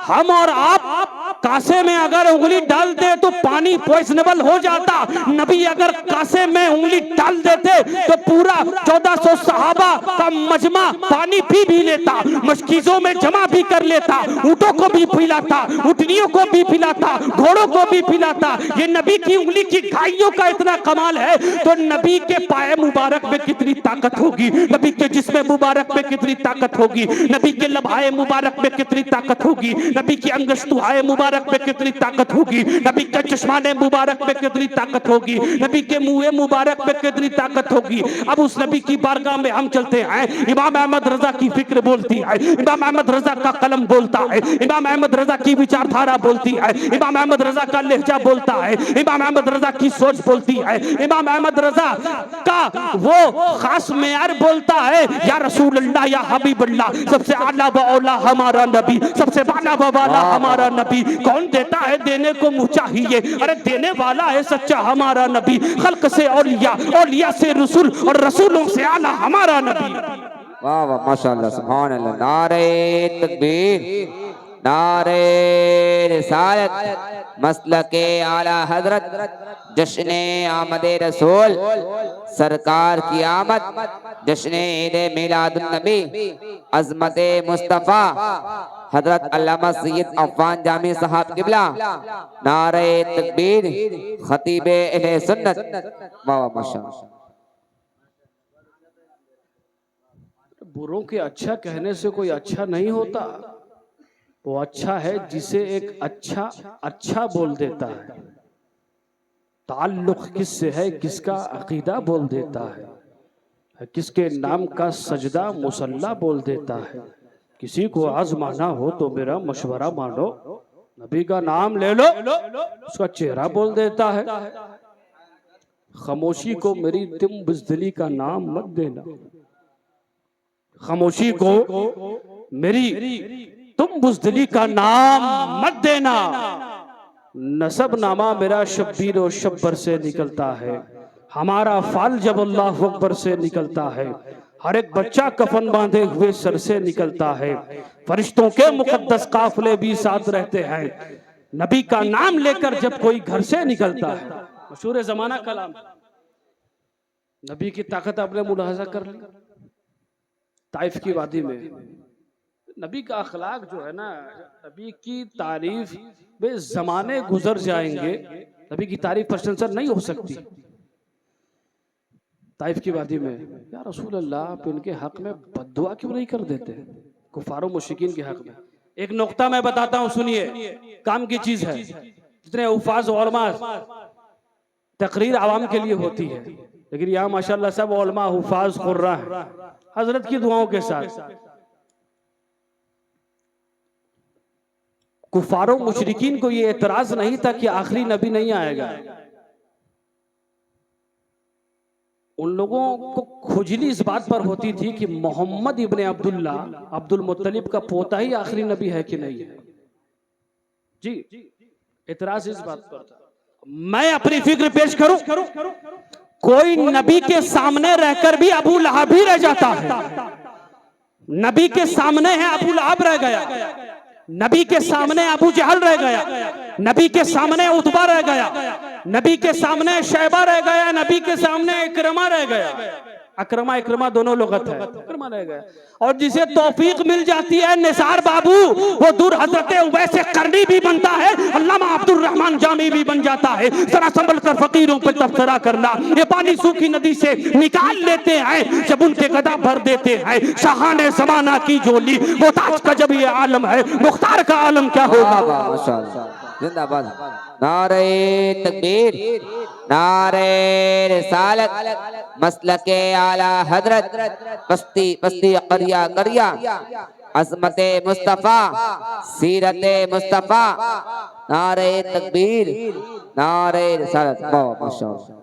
हम और आप कासे में अगर उंगली डालते तो पानी पॉइजनेबल हो जाता। नबी अगर कासे में उंगली डाल देते तो पूरा 1400 सहाबा का मजमा पानी पी भी लेता, मशकीजों में जमा भी कर लेता, ऊँटों को भी पिलाता, उठनियों को भी पिलाता, घोड़ों को भी पिलाता। ये नबी की उंगली की घाइयों का इतना कमाल है तो नबी के पाए मुबारक में कितनी ताकत होगी, नबी के जिस्म मुबारक में कितनी ताकत होगी, नबी के लम्हाए मुबारक में कितनी ताकत होगी, नबी की अंगुष्ठाए मुबारक में कितनी ताकत होगी, नबी के चश्माने मुबारक में कितनी ताकत होगी, नबी के मुंह मुबारक में कितनी ताकत होगी। अब उस नबी की बारगाह में हम चलते हैं। इमाम अहमद रजा की फिक्र बोलती है, इमाम अहमद रजा का कलम बोलता है, इमाम अहमद रजा की विचारधारा बोलती है, इमाम अहमद रजा का लहजा बोलता है, इमाम अहमद रजा की सोच बोलती है, इमाम अहमद रजा का वो खास मेयार बोलता है, या रसूल अल्लाह या हबीब अल्लाह, सबसे आला व औला हमारा नबी, सबसे बाला व वाला हमारा नबी। कौन देता है, देने को मुँह चाहिए, अरे देने वाला है सच्चा हमारा नबी। खल्क से औलिया, औलिया से रसूल और रसूलों से आला हमारा नबी। वाह वाह माशाअल्लाह सुभान अल्लाह। नारे तकबीर, नारे रिसालत, मसलके आला हजरत, जश्ने आमदे रसूल, सरकार की आमद, जश्ने ईद मिलादुन नबी, अजमते मुस्तफ़ा हजरत अल्लामा सैयद अफ़ान जामी साहब किबला। नारे तकबीर, खतीबे अहले सुन्नत। वाह वाह माशाअल्लाह। बुरों के अच्छा कहने से कोई अच्छा नहीं होता, वो अच्छा है जिसे एक अच्छा अच्छा बोल देता है। ताल्लुक किससे है, किसका अकीदा बोल देता है, किसके नाम का सजदा मुसल्ला बोल देता है। किसी को आजमाना हो तो मेरा मशवरा मानो, नबी का नाम ले लो, उसका चेहरा बोल देता है। खामोशी को मेरी तुम बुज़दिली का नाम मत देना, खामोशी को मेरी तुम बुज़दिली का नाम मत देना। नसब नामा मेरा शब्बीर और शब्बर से निकलता है, हमारा फाल जब अल्लाह अकबर से निकलता है। हर एक बच्चा कफन बांधे हुए सर से निकलता है, फरिश्तों के मुकद्दस काफिले भी साथ रहते हैं। नबी का नाम लेकर जब कोई घर से निकलता है, मशहूर जमाना कलाम। नबी की ताकत आपने मुलाहजा कर ली ताइफ की वादी में। नबी का अखलाक जो है ना, नबी की तारीफ बे जमाने गुजर जाएंगे, नबी की तारीफ प्रशंसा नहीं हो सकती। ताइफ की वादी में, या रसूल अल्लाह आप इनके हक में बद्दुआ क्यों नहीं कर देते, कुफारो मुशरिकीन के हक में। एक नुक्ता मैं बताता हूँ, सुनिए, काम की चीज है। जितने उफाज उलमा तकरीर आवाम के लिए होती है, लेकिन यहाँ माशाल्लाह सब उलमा हुफाज खुर्रा है हजरत की दुआओं के साथ। कुफारों मुशरिकीन को ये एतराज नहीं था कि आखिरी नबी नहीं आएगा। उन लोगों को खुजली इस बात पर होती थी कि मोहम्मद इब्ने अब्दुल्ला अब्दुल मुत्तलिब का पोता ही आखिरी नबी है कि नहीं है। जी, एतराज इस बात पर था। मैं अपनी फिक्र पेश करूं, कोई नबी के सामने रहकर भी अबू लहब ही रह जाता है। नबी के सामने है अबू लहब रह गया, नबी के सामने अबू जहल रह गया, नबी के सामने उतबा रह गया, नबी के सामने शैबा रह गया, नबी के सामने इकरमा रह गया। अकरमा इकरमा दोनों लोगत है, इकरमा रह गया। और जिसे तौफीक मिल जाती है निसार बाबू, वो दूर हजरत वैसे करनी भी बनता है, अल्लामा अब्दुल रहमान जामी भी बन जाता है। जरा संभल कर फकीरों पे तबसरा करना, ये पानी सूखी नदी से निकाल लेते हैं जब उनके गदा भर देते हैं। शाहाने ज़माना की झोली वो ताज का जब ये आलम है, मुख्तार का आलम क्या होगा। जिंदाबाद। नारे तकबीर, नारे रिसालत, मसलके आला हजरत, पस्ती पस्ती करिया करिया, अज़मते मुस्तफ़ा, सीरते मुस्तफ़ा। नारे तकबीर, नारे रिसालत। बहुत माशाअल्लाह,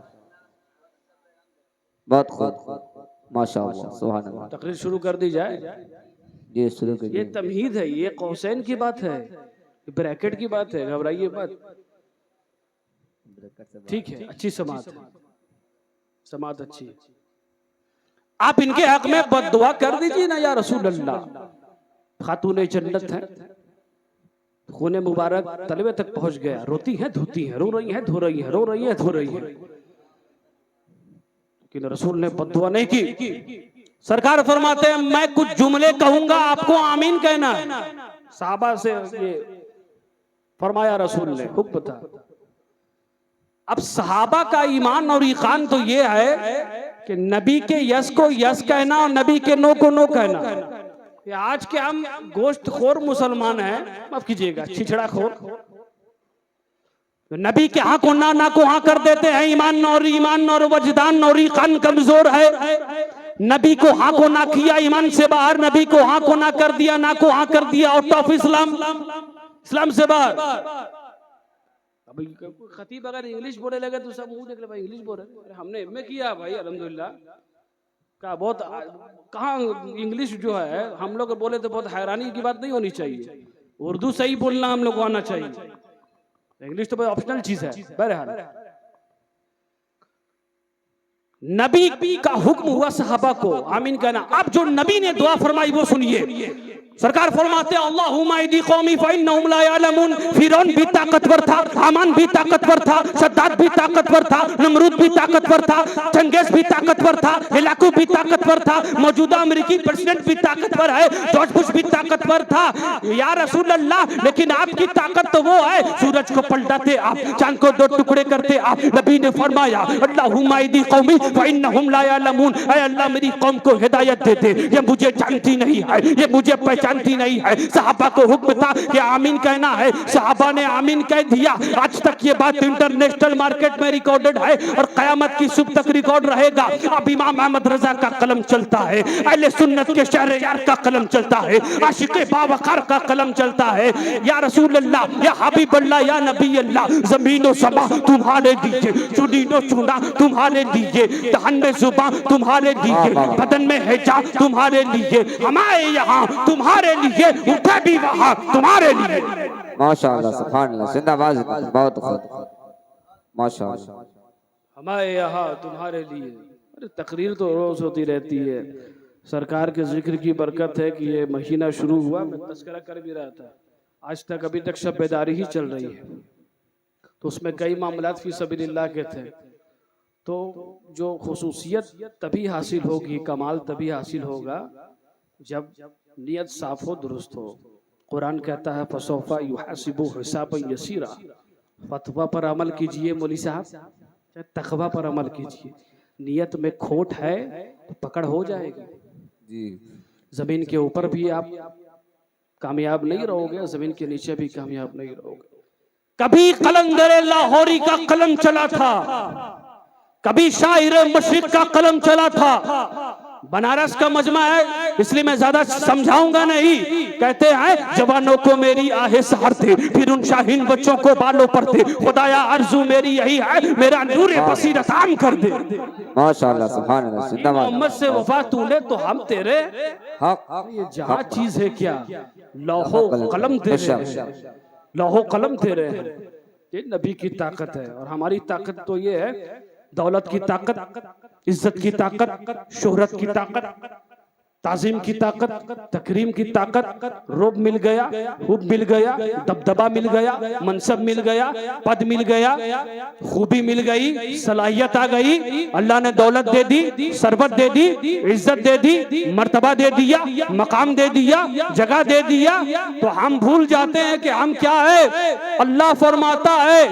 बहुत खूब, माशाअल्लाह, सुभान अल्लाह। तकरीर शुरू कर दी जाए। ये शुरू कीजिए। ये तमहीद है, ये कौसैन की बात है, ब्रैकेट की बात है, घबराइए मत। ठीक है, अच्छी समात है, समात अच्छी है। आप इनके हक में बद्दुआ कर दीजिए ना या रसूल अल्लाह। खातूने जन्नत है, खूने मुबारक तलवे तक पहुंच गया, रोती हैं धोती हैं, रो रही हैं धो रही हैं, रो रही हैं धो रही हैं, लेकिन रसूल ने बद्दुआ नहीं की। सरकार फरमाते हैं मैं कुछ जुमले कहूंगा, आपको आमीन कहना है। साहबा से ये फरमाया रसूल ने, हुक्म था। अब सहाबा का ईमान और ईकान तो ये है कि नबी के यस को यस कहना और नबी के नो को नो कहना। आज के हम गोश्त खोर मुसलमान हैं, माफ कीजिएगा छिछड़ा खोर, नबी के हाँ को ना को हाँ कर देते हैं। ईमान और वजदान और ईकान कमजोर है। नबी को हाँ को ना किया, ईमान से बाहर, नबी को हाँ को ना कर दिया, ना को हाँ कर दिया, आउट ऑफ इस्लाम, इस्लाम से बाहर। अभी खतीब अगर इंग्लिश बोले लगे तो सब मुंह देख ले, भाई इंग्लिश बोल रहे, हमने एमए किया भाई अल्हम्दुलिल्लाह का। बहुत कहाँ इंग्लिश जो है हम लोग बोले तो बहुत हैरानी की बात नहीं होनी चाहिए, उर्दू सही बोलना हम लोग को आना चाहिए, इंग्लिश तो ऑप्शनल चीज है। बहरहाल नबी का हुक्म हुआ सहाबा को आमीन कहना। अब जो नबी ने दुआ फरमाई वो सुनिए। सरकार फरमाते अल्लाहुम्मा इदी कौमी फइन्नहुम ला यअलमून। फिरौन भी ताकतवर था, हामान भी ताकतवर था, शद्दाद भी ताकतवर था, नमरूद भी ताकतवर था, चंगेज भी ताकतवर था, हिलाकू भी ताकतवर था, मौजूदा अमेरिकी प्रेसिडेंट भी ताकतवर है, जॉर्ज बुश भी ताकतवर था। या रसूल अल्लाह, लेकिन आपकी ताकत तो वो है, सूरज को पलटाते आप, चांद को दो टुकड़े करते आप। नबी ने फरमाया अल्लाहुम्मा इदी कौमी फइन्नहुम ला यअलमून। ऐ अल्लाह मेरी कौम को हिदायत दे दे, ये मुझे जानती नहीं है, ये मुझे पहचानती नहीं है। सहाबा को हुक्म था कि आमीन कहना है, सहाबा ने आमीन कह दिया। आज तक ये बात इंटरनेशनल मार्केट में रिकॉर्डेड है और कयामत की सुबह तक रिकॉर्ड रहेगा। अब इमाम अहमद रजा का कलम चलता है, अहले सुन्नत के शहर यार का कलम चलता है, आशिक़े बावकार का कलम चलता है। या रसूल अल्लाह, या हबीब अल्लाह, या नबी अल्लाह, जमीन और समा तुम्हारे दीजिए, चुनीनो चुना तुम्हारे लिए, दहन में जुबान तुम्हारे लिए, बदन में हिजाब तुम्हारे लिए, हमारे यहाँ तुम्हारे लिए, उठे भी वहाँ तुम्हारे लिए। माशाअल्लाह, सुभान अल्लाह, जिंदाबाद, बहुत खूब, माशाअल्लाह। हमारे यहाँ तुम्हारे लिए। अरे तकरीर तो रोज होती रहती है, सरकार के जिक्र की बरकत है कि ये महीना शुरू हुआ, मैं तस्करा कर भी रहा था, आज तक अभी तक सब बेदारी ही चल रही है। तो उसमें कई मामलात फी सबीलिल्लाह के थे। तो जो खुसूसियत तभी हासिल होगी, कमाल तभी हासिल होगा जब नियत साफ हो, दुरुस्त हो। कुरान कहता है फसौफा युहासिबु हिसाबन यसीरा। फतवा पर अमल कीजिए मौली साहब, तकवा पर अमल कीजिए। नियत में खोट है तो पकड़ हो जाएगी जी। जमीन के ऊपर भी आप कामयाब नहीं रहोगे, जमीन के नीचे भी कामयाब नहीं रहोगे। कभी कलंदर लाहौरी का कलम चला था, कभी शायर मशरिक का कलम चला था। बनारस का मजमा है इसलिए मैं ज्यादा समझाऊंगा नहीं। कहते हैं जवानों को मेरी आहे सहार थे, फिर उन शाहीन बच्चों को बालों पर थे, खुदाया अर्जू मेरी यही है, मेरा नूर बसीरत आम कर दे। माशाअल्लाह, सुभान अल्लाह, जिंदाबाद। मोहम्मद से वफा तूने तो हम तेरे हक। ये जहाँ चीज है क्या, लौहो कलम दे रहे हैं, लौहो कलम दे रहे हैं। ये नबी की ताकत है। और हमारी ताकत तो ये है, दौलत की ताकत, इज्जत की ताकत, शोहरत की ताकत, ताजीम की ताकत, तकरीम की ताकत, रोब मिल गया, हुब मिल गया, दबदबा मिल गया, मनसब मिल गया, पद मिल गया, खूबी मिल गई, सलाहियत आ गई। अल्लाह ने दौलत दे दी, सरबत दे दी, इज्जत दे दी, मर्तबा दे दिया, मकाम दे दिया, जगह दे दिया, तो हम भूल जाते हैं कि हम क्या है। अल्लाह फरमाता है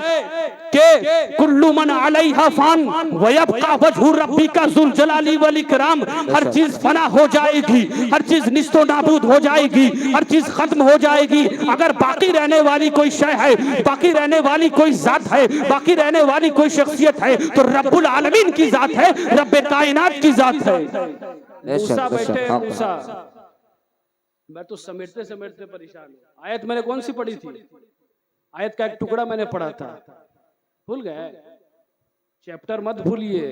कि कुल्लु मन अलैहा फान व यबका वजहु रब्बिका जुल जलाली वल इकराम। हर चीज फना हो जाएगी, हर चीज निस्तो नाबूद हो जाएगी, हर चीज खत्म हो जाएगी। अगर बाकी रहने वाली कोई शय है, बाकी रहने वाली कोई जात है, बाकी रहने वाली कोई शख्सियत है, तो रब्बुल आलमीन की जात है, रब्बे कायनात की जात है। मूसा बैठे, मूसा, मैं तो समेटते समेटते परेशान हूं। आयत मैंने कौन सी पढ़ी थी? आयत का एक टुकड़ा मैंने पढ़ा था, भूल गए? चैप्टर मत भूलिए।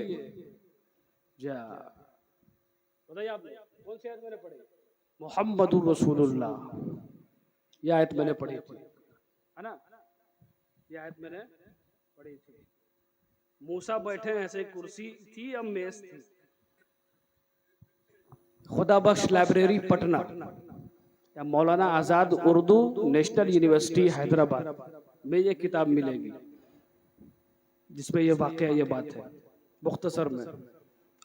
जा बताइए आपने कौन सी आयत मैंने पढ़ी? मोहम्मदुर रसूलुल्लाह, यह आयत मैंने पढ़ी थी, है ना? यह आयत मैंने पढ़ी थी। मूसा बैठे ऐसे, कुर्सी थी, अब मेज थी, खुदा बख्श लाइब्रेरी पटना या मौलाना आज़ाद उर्दू नेशनल यूनिवर्सिटी हैदराबाद में ये किताब मिलेगी, जिसमें ये वाकया ये बात है। मुख्तसर में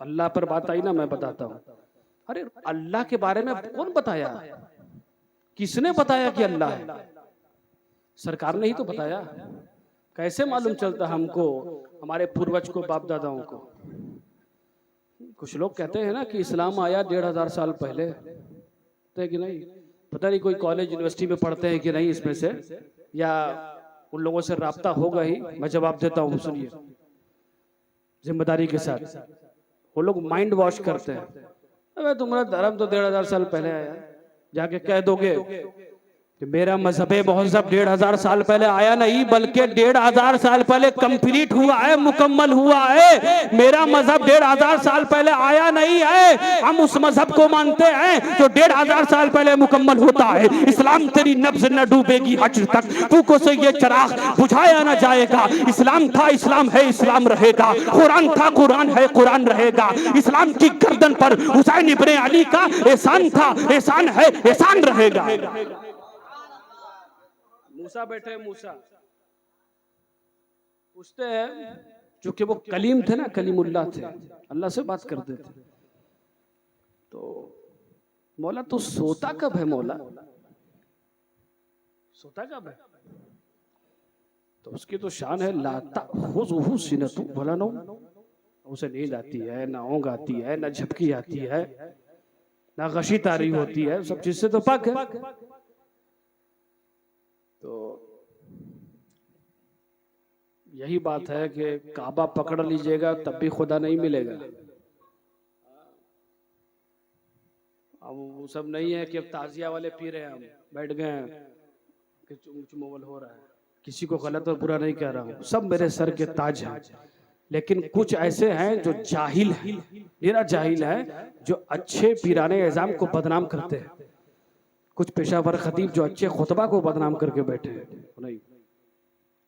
अल्लाह पर बात आई ना, मैं बताता हूँ। अरे अल्लाह के बारे में कौन बताया? किसने बताया कि अल्लाह है? सरकार ने ही तो बताया। कैसे मालूम चलता हमको, हमारे पूर्वज को, बाप दादाओं को? कुछ लोग कहते हैं ना कि इस्लाम आया 1500 साल पहले, तो कि नहीं, पता नहीं कोई कॉलेज यूनिवर्सिटी में पढ़ते हैं कि नहीं इसमें से, या उन लोगों से राब्ता होगा ही। मैं जवाब देता हूँ, सुनिए जिम्मेदारी के साथ। वो लोग माइंड वॉश करते हैं, अबे तुम्हारा धर्म तो 1500 साल पहले आया। जाके कह दोगे कि मेरा मजहब महज़ब 1500 साल पहले आया नहीं, बल्कि 1500 साल पहले कंप्लीट हुआ है, मुकम्मल हुआ है। मेरा मजहब 1500 साल पहले आया नहीं है, हम उस मजहब को मानते हैं जो 1500 साल पहले मुकम्मल होता है। इस्लाम तेरी नब्ज न डूबेगी हश्र तक, फूकों से ये चिराग बुझाया न जाएगा। इस्लाम था, इस्लाम है, इस्लाम रहेगा। कुरान था, कुरान है, कुरान रहेगा। इस्लाम की गर्दन पर हुसैन इब्ने अली का एहसान था, एहसान है, एहसान रहेगा। मूसा बैठे, मूसा पूछते हैं, चूंकि वो कलीम थे ना, कलीमुल्लाह थे, अल्लाह से बात करते थे। तो मौला तू सोता कब है? मौला सोता कब है? तो उसकी तो शान है, लाता खुज़ुहु सिनतु वला नौम। उसे नींद आती है, ना ऊँघ आती है, ना झपकी आती है, ना गशी तारी होती है, सब चीज से तो पाक है। तो यही बात है कि काबा पकड़ लीजिएगा तब भी खुदा नहीं मिलेगा। अब वो सब नहीं है कि अब ताजिया वाले पी रहे हैं, हम बैठ गए हैं कि चुमोवल हो रहा है। किसी को गलत और बुरा नहीं कह रहा हूँ, सब मेरे सर के ताज हैं। लेकिन कुछ ऐसे हैं जो जाहिल हैं, मेरा जाहिल है, जो अच्छे पीराने एजाम को बदनाम करते हैं। कुछ पेशावर खतीब जो अच्छे खुतबा को बदनाम करके बैठे हैं। नहीं,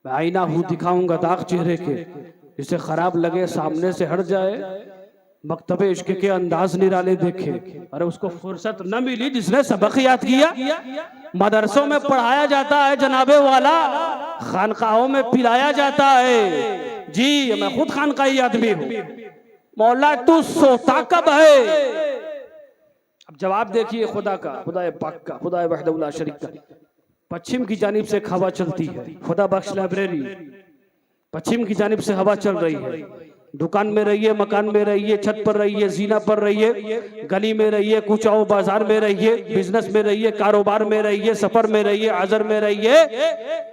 मैं आईना हूँ, दिखाऊंगा दाग चेहरे के, जिसे खराब लगे सामने से हट जाए, मकतबे इश्क के अंदाज निराले देखे। अरे उसको फुर्सत न मिली जिसने सबक याद किया। मदरसों में पढ़ाया जाता है जनाबे वाला, खानकाहों में पिलाया जाता है। जी मैं खुद खानकाही आदमी हूँ। मौला तू सोता कब है? अब जवाब देखिए खुदा का, खुदा पाक का, खुदा वहदहु ला शरीक का। पश्चिम की जानिब से हवा चलती है, खुदा बख्श लाइब्रेरी पश्चिम की जानिब से हवा चल रही है। दुकान में रहिए, मकान में रहिए, छत पर रहिए, जीना पर रहिए, गली में रहिए, कुचाओ बाजार में रहिए, बिजनेस में रहिए, कारोबार में रहिए, सफर में रहिए, आजर में रहिए,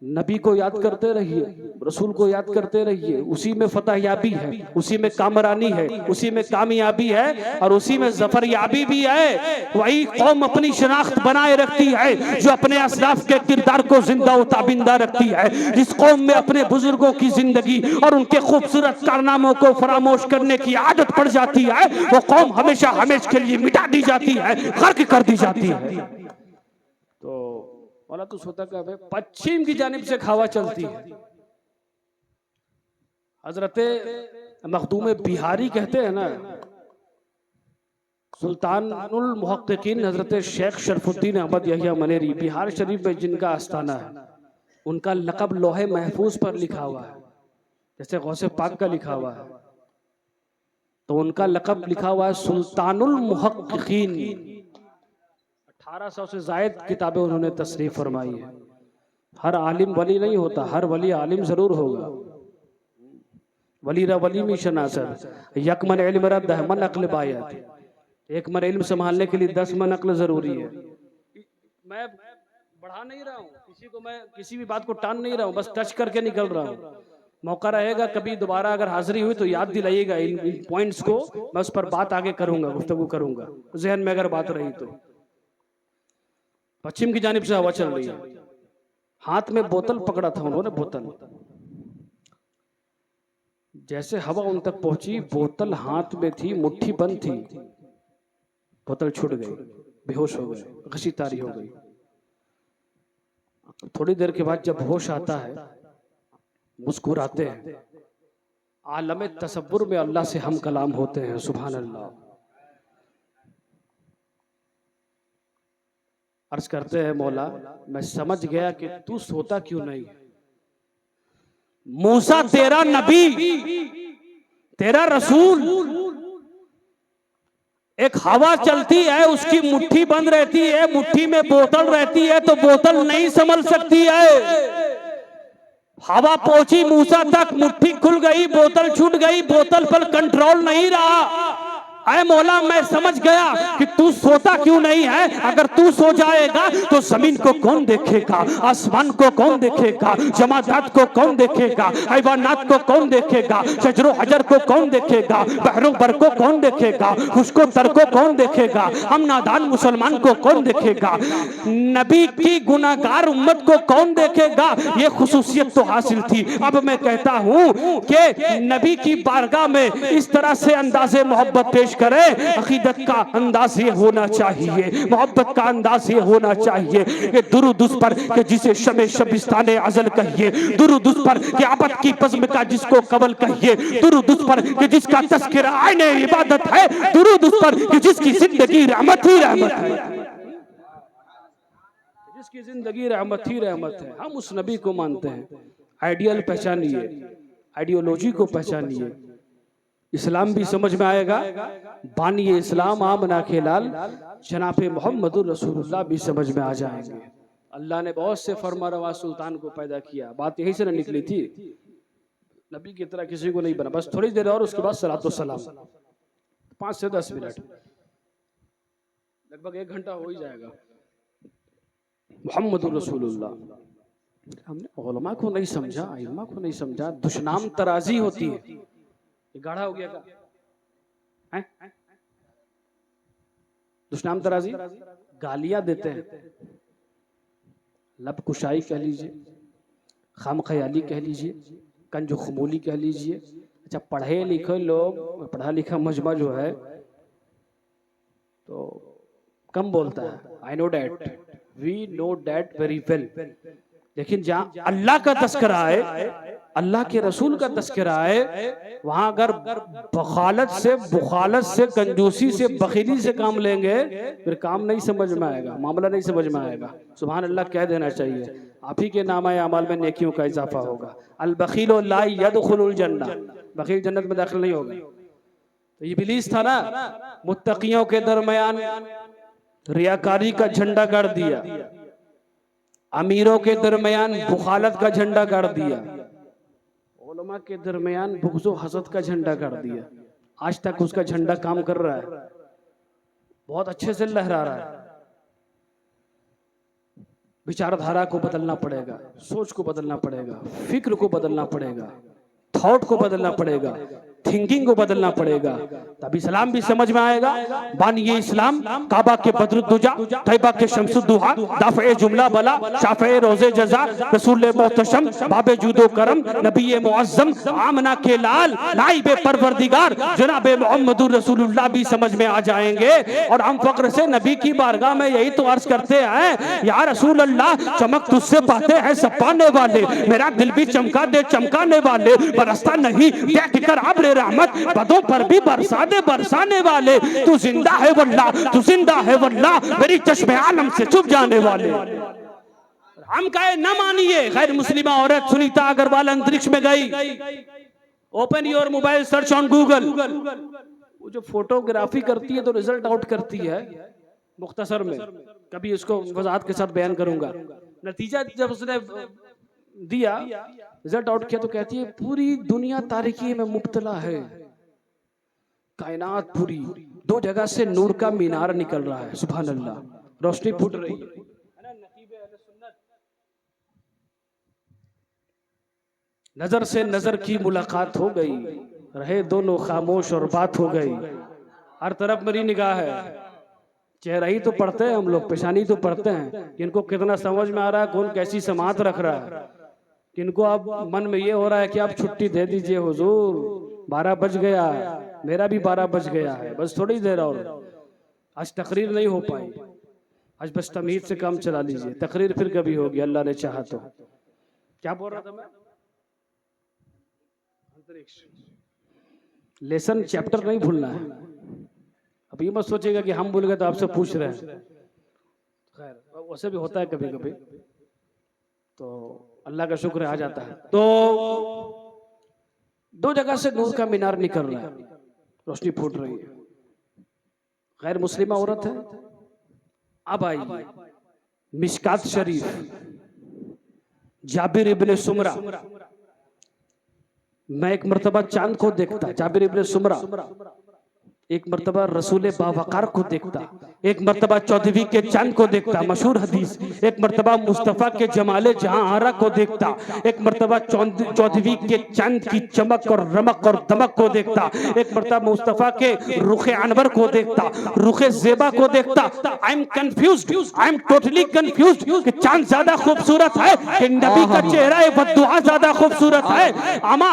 नबी को याद करते रहिए, रसूल को याद करते रहिए। उसी में फतहयाबी है, उसी में कामरानी है, उसी में कामयाबी है, और उसी में जफरयाबी भी है। वही कौम अपनी शनाख्त बनाए रखती है जो अपने असलाफ के किरदार को जिंदा व ताबिंदा रखती है। जिस कौम में अपने बुजुर्गों की जिंदगी और उनके खूबसूरत कारनामों को फरामोश करने की आदत पड़ जाती है, वो कौम हमेशा हमेशा के लिए मिटा दी जाती है, गर्क कर दी जाती है। तो मौला तो सोता कब है? पश्चिम की जानिब से हवा चलती है। हजरत मखदूम बिहारी कहते हैं ना, सुल्तानुल मुहक्किकीन हजरत शेख शरफुद्दीन अहमद यहिया मनेरी, बिहार शरीफ में जिनका आस्थाना है, उनका लक़ब लोहे महफूज पर लिखा हुआ है, जैसे गौसे पाक का लिखा हुआ है। तो उनका लक़ब लिखा हुआ है सुल्तानुल मुहक्किकीन। 1800 से जायद किताबें उन्होंने तसरीफ फरमाई है। हर आलिम वली नहीं होता, हर वली आलिम जरूर होगा। वली रा वली में शनासर यकमन इल्म रद्द है मन अक्ल बायत। एक मन इल्म संभालने के लिए 10 मन अक्ल जरूरी है। मैं बढ़ा नहीं रहा हूँ किसी को, मैं किसी भी बात को टान नहीं रहा हूँ, बस टच करके निकल रहा हूँ। मौका रहेगा कभी दोबारा अगर हाजिरी हुई तो याद दिलाइएगा इन पॉइंट्स को, मैं उस पर बात आगे करूंगा, गुफ्तगू करूंगा, जहन में अगर बात रही तो। पश्चिम की जानिब से हवा चल रही है, हाथ में बोतल पकड़ा था उन्होंने, बोतल। जैसे हवा उन तक पहुंची, बोतल हाथ में थी, मुट्ठी बंद थी, बोतल छूट गई, बेहोश हो गए, घसी तारी हो गई। थोड़ी देर के बाद जब होश आता है, मुस्कुराते हैं, आलम तसव्वुर में अल्लाह से हम कलाम होते हैं। सुभान अल्लाह। अर्ज करते हैं मौला मैं समझ गया कि तू सोता क्यों नहीं। मूसा तेरा नबी, तेरा रसूल, एक हवा चलती है उसकी मुट्ठी बंद रहती है, मुट्ठी में बोतल रहती है तो बोतल नहीं संभल सकती है। हवा पहुंची मूसा तक, मुट्ठी खुल गई, बोतल छूट गई, बोतल पर कंट्रोल नहीं रहा। ऐ मौला मैं समझ गया कि तू सोता क्यों नहीं है। अगर तू सो जाएगा तो जमीन को कौन देखेगा, आसमान को कौन देखेगा, जमादात को कौन देखेगा, हैवानात को कौन देखेगा, शजरो हजर को कौन देखेगा, बहरों बर को कौन देखेगा, खुशको तर को कौन देखेगा, हम नादान मुसलमान को कौन देखेगा, नबी की गुनाहगार उम्मत को कौन देखेगा। ये खुसूसियत तो हासिल थी। अब मैं कहता हूं कि नबी की बारगाह में इस तरह से अंदाज़े मोहब्बत पेश करें। अकीदत का अंदाज ये होना चाहिए, मोहब्बत का अंदाज ये होना चाहिए कि दुरूद उस पर कि जिसे शमे शबिस्ताने अज़ल कहिए, दुरूद उस पर कि अबद की बज़्म का जिसको कबल कहिए, दुरूद उस पर कि जिसका तज़किरा आईने इबादत है, दुरूद उस पर कि जिसकी जिंदगी रहमत ही रहमत है, जिसकी जिंदगी रहमत ही रहमत है। हम उस नबी को मानते हैं। आइडियल पहचानिए, आइडियोलॉजी को पहचानिए, इस्लाम भी समझ में आएगा। बानिए इस्लाम आमना के लाल जनाब मोहम्मदुर रसूलुल्लाह भी समझ में आ जाएंगे। अल्लाह ने बहुत से फरमारवा सुल्तान को पैदा किया, बात यही से न निकली थी। नबी की तरह किसी को नहीं बना। बस थोड़ी देर और उसके बाद सलातो सलाम, 5 से 10 मिनट, लगभग 1 घंटा हो ही जाएगा। मोहम्मदुर रसूलुल्लाह हमने उलमा को नहीं समझा, इल्मा को नहीं समझा। दुश्नाम तराजी होती है। ये गाढ़ा हो गया का दुश्नाम तराजी, गालियां देते हैं, लब कुशाई कह लीजिए, खाम ख्याली कह लीजिए, कंज खमोली कह लीजिए। अच्छा पढ़े लिखे लोग, पढ़ा लिखा मजमा जो है तो कम बोलता है। I know that, we know that very well. लेकिन जहां अल्लाह का तस्करा है, अल्लाह के रसूल का तस्करा है, वहां अगर बुखालत से कंजूसी से बखीली से काम लेंगे फिर काम नहीं समझ में आएगा, मामला नहीं समझ में आएगा। सुभान अल्लाह कह देना चाहिए। आप ही के नामा अमाल में नेकियों का इजाफा होगा। अल बखील ला यदखुलुल जन्नह, बखील जन्नत में दाखिल नहीं होगा। तो ये इब्लीस था ना, मुत्तकियों के दरमियान रियाकारी का झंडा गाड़ दिया, अमीरों के दरमियान बुखालत का झंडा गाड़ दिया, उलमा के दरमियान बुग़्ज़ो हसद का झंडा गाड़ दिया। आज तक उसका झंडा काम कर रहा है, बहुत अच्छे से लहरा रहा है। विचारधारा को बदलना पड़ेगा, सोच को बदलना पड़ेगा, फिक्र को बदलना पड़ेगा, थॉट को बदलना पड़ेगा, थिंकिंग को बदलना पड़ेगा, तब इस्लाम भी समझ में आएगा। बानिए इस्लाम काबा के बद्रुद्दुजा, तैयबा के शम्सुद्दुहा, दाफ़े जुमला बला, शाफ़े रोज़े जज़ा, रसूल मोहतशम, बाबे जूदो करम, नबी मुअज़्ज़म, आमना के लाल, नाइबे परवरदिगार जनाबे मोहम्मदुर रसूलुल्लाह भी समझ में आ जाएंगे। और हम फक्र से नबी की बारगाह में यही तो अर्ज करते हैं, या रसूल अल्लाह चमक तुझसे पाते हैं सब पाने वाले, मेरा दिल भी चमका दे चमकाने वाले, बरसता नहीं देख कर अब रहमत बदों पर भी बरसाने वाले, तू जिंदा है वल्लाह, तू जिंदा है वल्लाह, मेरी चश्मे आलम से छुप जाने वाले। हम कहे न मानिए। गैर मुस्लिमा औरत सुनीता अग्रवाल अंतरिक्ष में गई। Open your mobile, search on Google. वो जो फोटोग्राफी करती है तो रिजल्ट आउट करती है मुख्तसर में, कभी उसको वजाहत के साथ बयान करूंगा। नतीजा जब उसने दिया, रिजल्ट आउट किया, तो कहती है पूरी दुनिया तारीकी में मुब्तला है, कायनात पूरी, 2 जगह से नूर का मीनार निकल रहा है, सुभान अल्लाह, रोशनी फूट रही है। नजर से नजर की मुलाकात हो गई, रहे दोनों खामोश और बात हो गई। हर तरफ मेरी निगाह है, चेहरा ही तो पढ़ते हैं हम लोग, पेशानी तो पढ़ते हैं, किनको कितना समझ में आ रहा है, कौन कैसी समात रख रहा है, किनको अब मन में ये हो रहा है कि आप छुट्टी दे दीजिए हुजूर, 12 बज गया, मेरा भी 12 बज गया है, बस थोड़ी देर और। आज तकरीर नहीं हो पाई, आज बस तमीज से काम चला लीजिए, तकरीर फिर कभी होगी अल्लाह ने चाहा तो। क्या बोल रहा था मैं? लेसन चैप्टर नहीं भूलना है। अब ये मत सोचेगा कि हम भूल गए तो आपसे पूछ रहे हैं। खैर वैसे भी होता है कभी कभी, तो अल्लाह का शुक्र आ जाता है। तो 2 जगह से नूर का मीनार निकल रहा है, रोशनी फूट रही है। गैर मुस्लिमा औरत है। अब आइए मिशकात शरीफ, जाबिर इब्ने सुमरा। मैं एक मर्तबा चांद को देखता, जाबिर इब्ने सुमरा एक मर्तबा रसूल बावकार को देखता, एक मर्तबा चौधरी के चांद को देखता, मशहूर हदीस। एक मर्तबा मुस्तफ़ा के जमाले जहां आरा को देखता, एक मर्तबा चौधरी के चांद की चमक और रमक और दमक को देखता, एक मर्तबा मुस्तफ़ा के रुखे अनवर को देखता, रुखे ज़ेबा को देखता। I am confused, I am totally confused कि चांद ज्यादा खूबसूरत है कि नबी का चेहरा बद्दुआ ज्यादा खूबसूरत है। अमा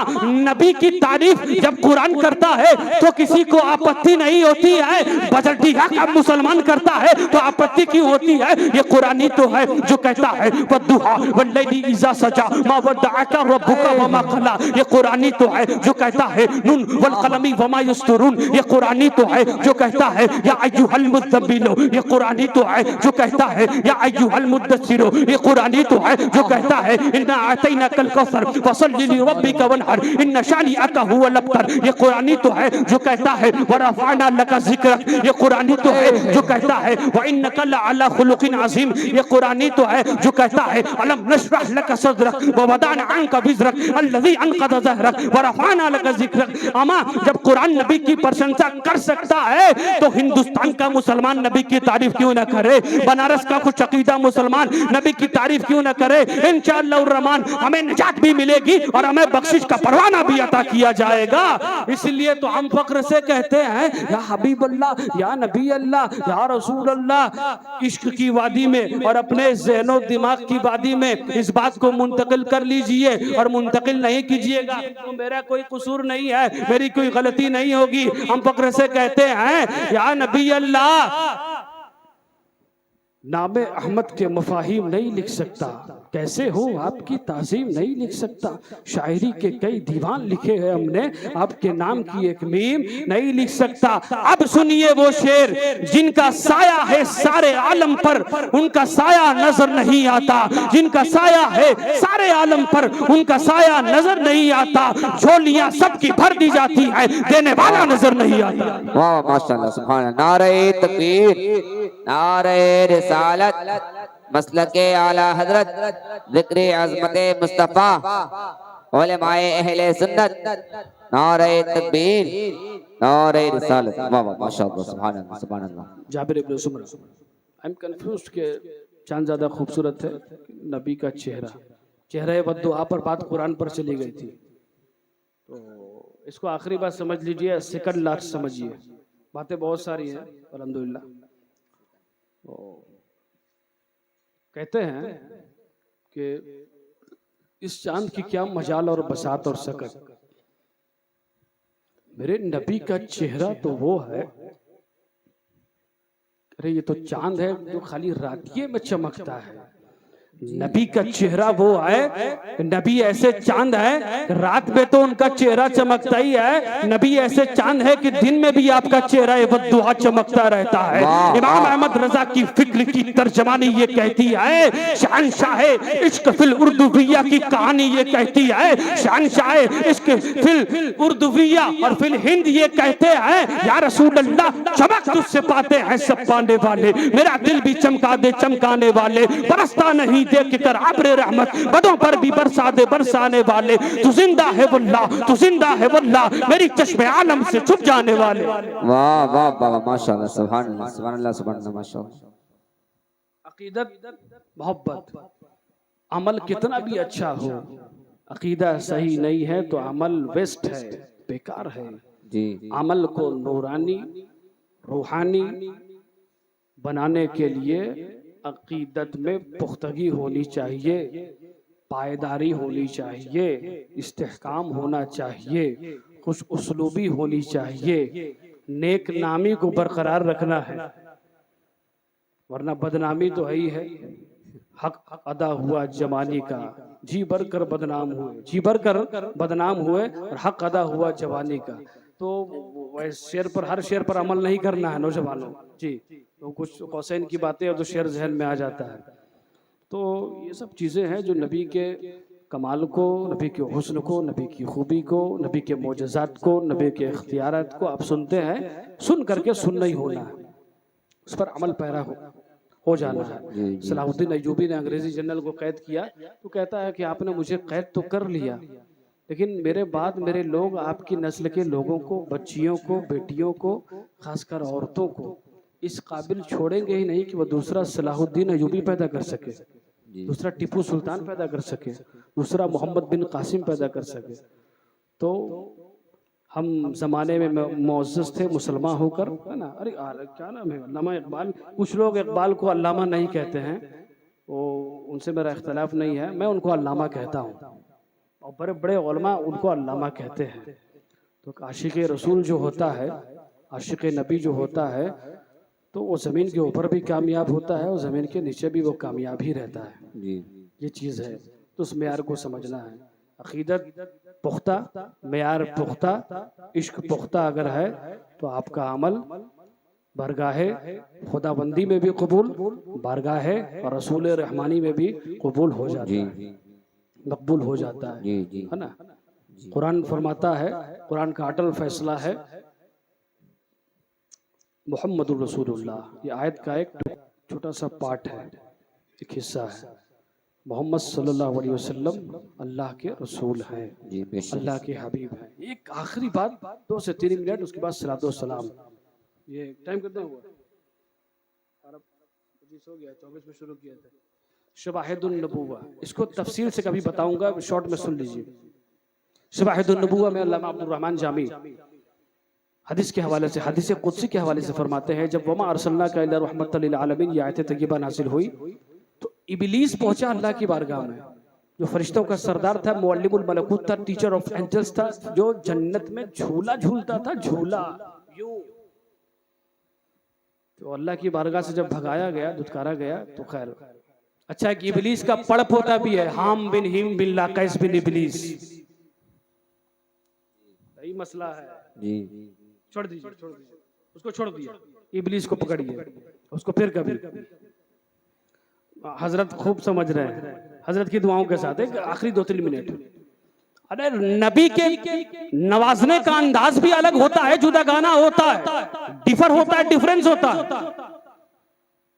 नबी की तारीफ जब कुरान करता है तो किसी को आपत्ति नहीं होती है, बजटिया का मुसलमान करता है तो आपत्ति क्यों होती है? ये कुरानी तो है जो कहता है वद्दुहा वल्लैली इज़ा सजा मा वद्दअका रब्बुका वमा क़ला। ये कुरानी तो है जो कहता है नून वल क़लमी वमा यस्तुरून। ये कुरानी तो है जो कहता है या अय्युहल मुद्दब्बिर। ये कुरानी तो है जो कहता है या अय्युहल मुद्दस्सिर। ये कुरानी तो है जो कहता है इन्ना अतैनाकल कौसर फसल्लि लिरब्बिका वन्हर इन्ना शानिअका हुवल अब्तर। ये कुरानी तो है जो कहता है वरफ़अना लका ज़िक्रक। ये कुरानी तो है जो कहता है व इन्नका लअला खुलुक़िन अज़ीम। ये कुरानी तो है जो कहता है अलम नशरह लका सदरक व वदअना अन्का विज़रक अल्लज़ी अनक़ज़ ज़हरक वरफ़अना लका ज़िक्रक। अमा जब कुरान नबी की प्रशंसा कर सकता है तो हिंदुस्तान का मुसलमान नबी की तारीफ क्यों ना करे? बनारस का कुछ अकीदा मुसलमान नबी की तारीफ क्यों ना करे? इंशाअल्लाह रहमान हमें निजात भी मिलेगी और हमें बख्शिश का परवाना भी अता किया जाएगा। इसलिए तो हम फख्र से कहते हैं या हबीब अल्लाह, या नबी अल्लाह, या रसूल अल्लाह। इश्क की वादी में और अपने ज़हनो दिमाग की वादी में इस बात को मुंतकिल कर लीजिए और मुंतकिल नहीं कीजिएगा तो मेरा कोई कसूर नहीं है, मेरी कोई गलती नहीं होगी। हम फख्र से कहते हैं या नबी अल्लाह। नामे अहमद के मफाहिम नहीं लिख सकता, कैसे हो आपकी ताज़ीम नहीं लिख सकता। शायरी के कई दीवान लिखे हैं हमने, आपके नाम की एक मीम नहीं लिख सकता। अब सुनिए वो शेर जिनका साया है सारे आलम पर, उनका साया नजर नहीं आता। जिनका साया है सारे आलम पर, उनका साया नजर नहीं आता। झोलियां सबकी भर दी जाती है, देने वाला नजर नहीं आता। वाह माशाअल्लाह सुभान अल्लाह। नारे तकबीर, नारे रिसालत, मसलके आला हजरत, ज़िक्र अज़मते मुस्तफ़ा, उलमाए अहले सुन्नत। नारे तकबीर, नारे रिसालत। वाह वाह माशाअल्लाह सुभान अल्लाह सुभान अल्लाह। जाबिर इब्ने सुमरा, आई एम कंफ्यूज्ड के चांद ज्यादा खूबसूरत है नबी का चेहरा। चेहरे बद्दुआ पर बात कुरान पर चली गई थी, तो इसको आखिरी बात समझ लीजिए, सेकंड लास्ट समझिए। बातें बहुत सारी हैं अल्हम्दुलिल्लाह। तो कहते हैं कि इस चांद की क्या मजाल और बसात और सकत। मेरे नबी का चेहरा तो वो है, अरे ये तो चांद है जो खाली रातिये में चमकता है। नबी का चेहरा वो है, नबी ऐसे चांद है रात में तो उनका चेहरा चमकता ही है, नबी ऐसे चांद है कि दिन में भी आपका चेहरा बद्दुआ चमकता रहता है। इमाम अहमद रजा की फिक्र की तर्जमानी ये कहती है, शहंशाह इश्क फिल उर्दुविया की कहानी ये कहती है, शहंशाह इश्क फिल उर्दुविया और फिल हिंद ये कहते हैं या रसूल अल्लाह चमक तुझसे पाते हैं सब पाने वाले, मेरा दिल भी चमका दे चमकाने वाले, बरसता नहीं देख कर आबरे रहमत बदों पर भी बरसा दे बरसाने वाले, तू जिंदा है वल्लाह, तू जिंदा है वल्लाह, मेरी चश्मे आलम से छुप जाने वाले। वाह वाह वाह माशाअल्लाह सुभान अल्लाह सुभान अल्लाह सुभान अल्लाह माशाअल्लाह। अकीदत मोहब्बत, अमल कितना भी अच्छा हो, अकीदा सही नहीं है तो अमल वेस्ट है, बेकार है जी। अमल को नूरानी रूहानी बनाने के लिए अकीदत में पुख्तगी होनी चाहिए, पायदारी होनी चाहिए, इस्तेहकाम होना चाहिए, खुश उसलूबी होनी चाहिए, नेक नामी को बरकरार रखना है, वरना बदनामी तो है ही है। हक अदा हुआ जवानी का, जी भर कर बदनाम हुए, जी भर कर बदनाम हुए और हक अदा हुआ जवानी का। तो शेर पर हर शेर पर अमल नहीं करना है नौजवानों जी। तो कुछ कौसैन की बातें और तो शेर जहन में आ जाता है। तो ये सब चीज़ें हैं जो नबी के कमाल को, नबी के हुस्न को, नबी की खूबी को, नबी के मोजज़ात को, नबी के इख्तियारात को आप सुनते हैं, सुन करके सुनना ही होना है, उस पर अमल पैरा हो जाना है। सलाहुद्दीन अय्यूबी ने अंग्रेजी जनरल को कैद किया तो कहता है कि आपने मुझे कैद तो कर लिया, लेकिन मेरे बाद मेरे लोग आपकी नस्ल के लोगों को, बच्चियों को, बेटियों को, खासकर औरतों को इस काबिल छोड़ेंगे ही नहीं कि वह दूसरा सलाहुद्दीन अय्यूबी पैदा कर सके, दूसरा टीपू सुल्तान पैदा कर सके, दूसरा मोहम्मद बिन कासिम पैदा कर सके। तो हम जमाने में मुअज़्ज़ज़ थे मुसलमान होकर, है ना। अरे क्या नाम है, अल्लामा इकबाल। कुछ लोग इकबाल को अल्लामा नहीं कहते हैं, वो उनसे मेरा इख्तलाफ नहीं है, मैं उनको अल्लामा कहता हूँ और बड़े बड़े उलमा उनको अल्लामा कहते हैं। तो आशिक़ रसूल जो होता है, आशिक़ नबी जो होता है, तो वो ज़मीन के ऊपर भी कामयाब होता है और ज़मीन के नीचे भी वो कामयाब ही रहता है। ये चीज़ है, तो उस मेयार को समझना है। अक़ीदत पुख्ता, मेयार पुख्ता, इश्क पुख्ता अगर है तो आपका अमल बारगाहे खुदाबंदी में भी कबूल, बारगाहे और रसूल रहमानी में भी कबूल हो जाता है, मकबूल हो जाता है ना। कुरान फरमाता है, कुरान का अटल फैसला है मुहम्मदुर रसूलुल्लाह। ये आयत का एक छोटा सा पार्ट है, एक हिस्सा है। मोहम्मद सल्लल्लाहु अलैहि वसल्लम अल्लाह के रसूल हैं, अल्लाह के हबीब हैं। एक आखिरी बात 2 से 3 मिनट, उसके बाद सलातो व सलाम। ये टाइम कितना हुआ? 25 हो गया, 24 में शुरू किया था। शवाहिदुन नबुव्वा, इसको तफसील से कभी बताऊंगा, शॉर्ट में सुन लीजिए। शवाहिदुन नबुव्वा में अल्लामा अब्दुर रहमान जामी हदीस के हवाले से, हदीस कुदसी के हवाले से फरमाते हैं, जब वमा अरसलनाका इल्ला रहमतल लिल आलमीन ये आयत तय्यबा नाजिल हुई तो इबलीस पहुंचा अल्लाह की बारगाह में, जो फरिश्तों का सरदार था, मुअल्लिमुल मलकूत था, टीचर ऑफ एंजल्स था, जो जन्नत में झूला झूलता था, झूला यूं। तो अल्लाह की बारगाह से जब भगाया गया, दुत्कारा गया, तो खैर अच्छा कि इबलीस का पड़प होता भी है, हाम बिन हिम बिन लाकैस बिन इबलीस। यही मसला है जी। छोड़ दीजिए, उसको छोड़ दिया, इबलीस को पकड़िए, उसको फिर कभी। हजरत खूब समझ रहे हैं, हजरत की दुआओं के साथ एक आखिरी 2-3 मिनट। अरे नबी के नवाजने का अंदाज भी अलग होता है, जुदा गाना होता है, डिफर होता है, डिफरेंस होता है।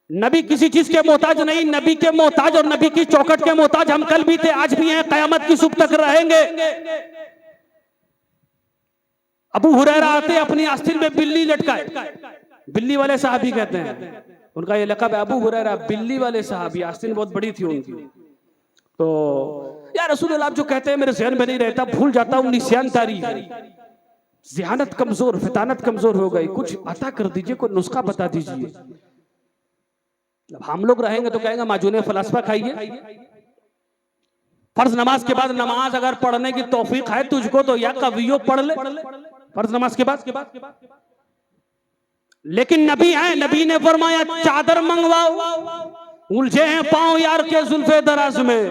नबी किसी चीज के मोहताज नहीं, नबी के मोहताज और नबी की चौखट के मोहताज हम कल भी थे, आज भी हैं, कयामत की सुबह तक रहेंगे। अबू हुरैरा आते अपनी आस्तीन में बिल्ली लटकाए, बिल्ली वाले साहबी कहते हैं, उनका ये लक़ब है अबू हुरैरा, बिल्ली वाले साहबी। आस्तीन बहुत बड़ी थी उनकी। तो या रसूल अल्लाह, आप जो कहते हैं मेरे ज़हन में नहीं रहता, भूल जाता हूँ, निस्यान तारी है, ज़हानत कमजोर, फितानत कमजोर हो गई, कुछ अता कर दीजिए, कोई नुस्खा बता दीजिए। हम लोग रहेंगे तो कहेंगे माजूने फलसफा खाइए। फर्ज नमाज के बाद नमाज अगर पढ़ने की तौफीक है तुझको तो या कवियो पढ़ ले, फर्ज नमाज के बाद। लेकिन नबी है, नबी ने फरमाया चादर मंगवाओ, उलझे हैं पांव यार के जुल्फे दराज में।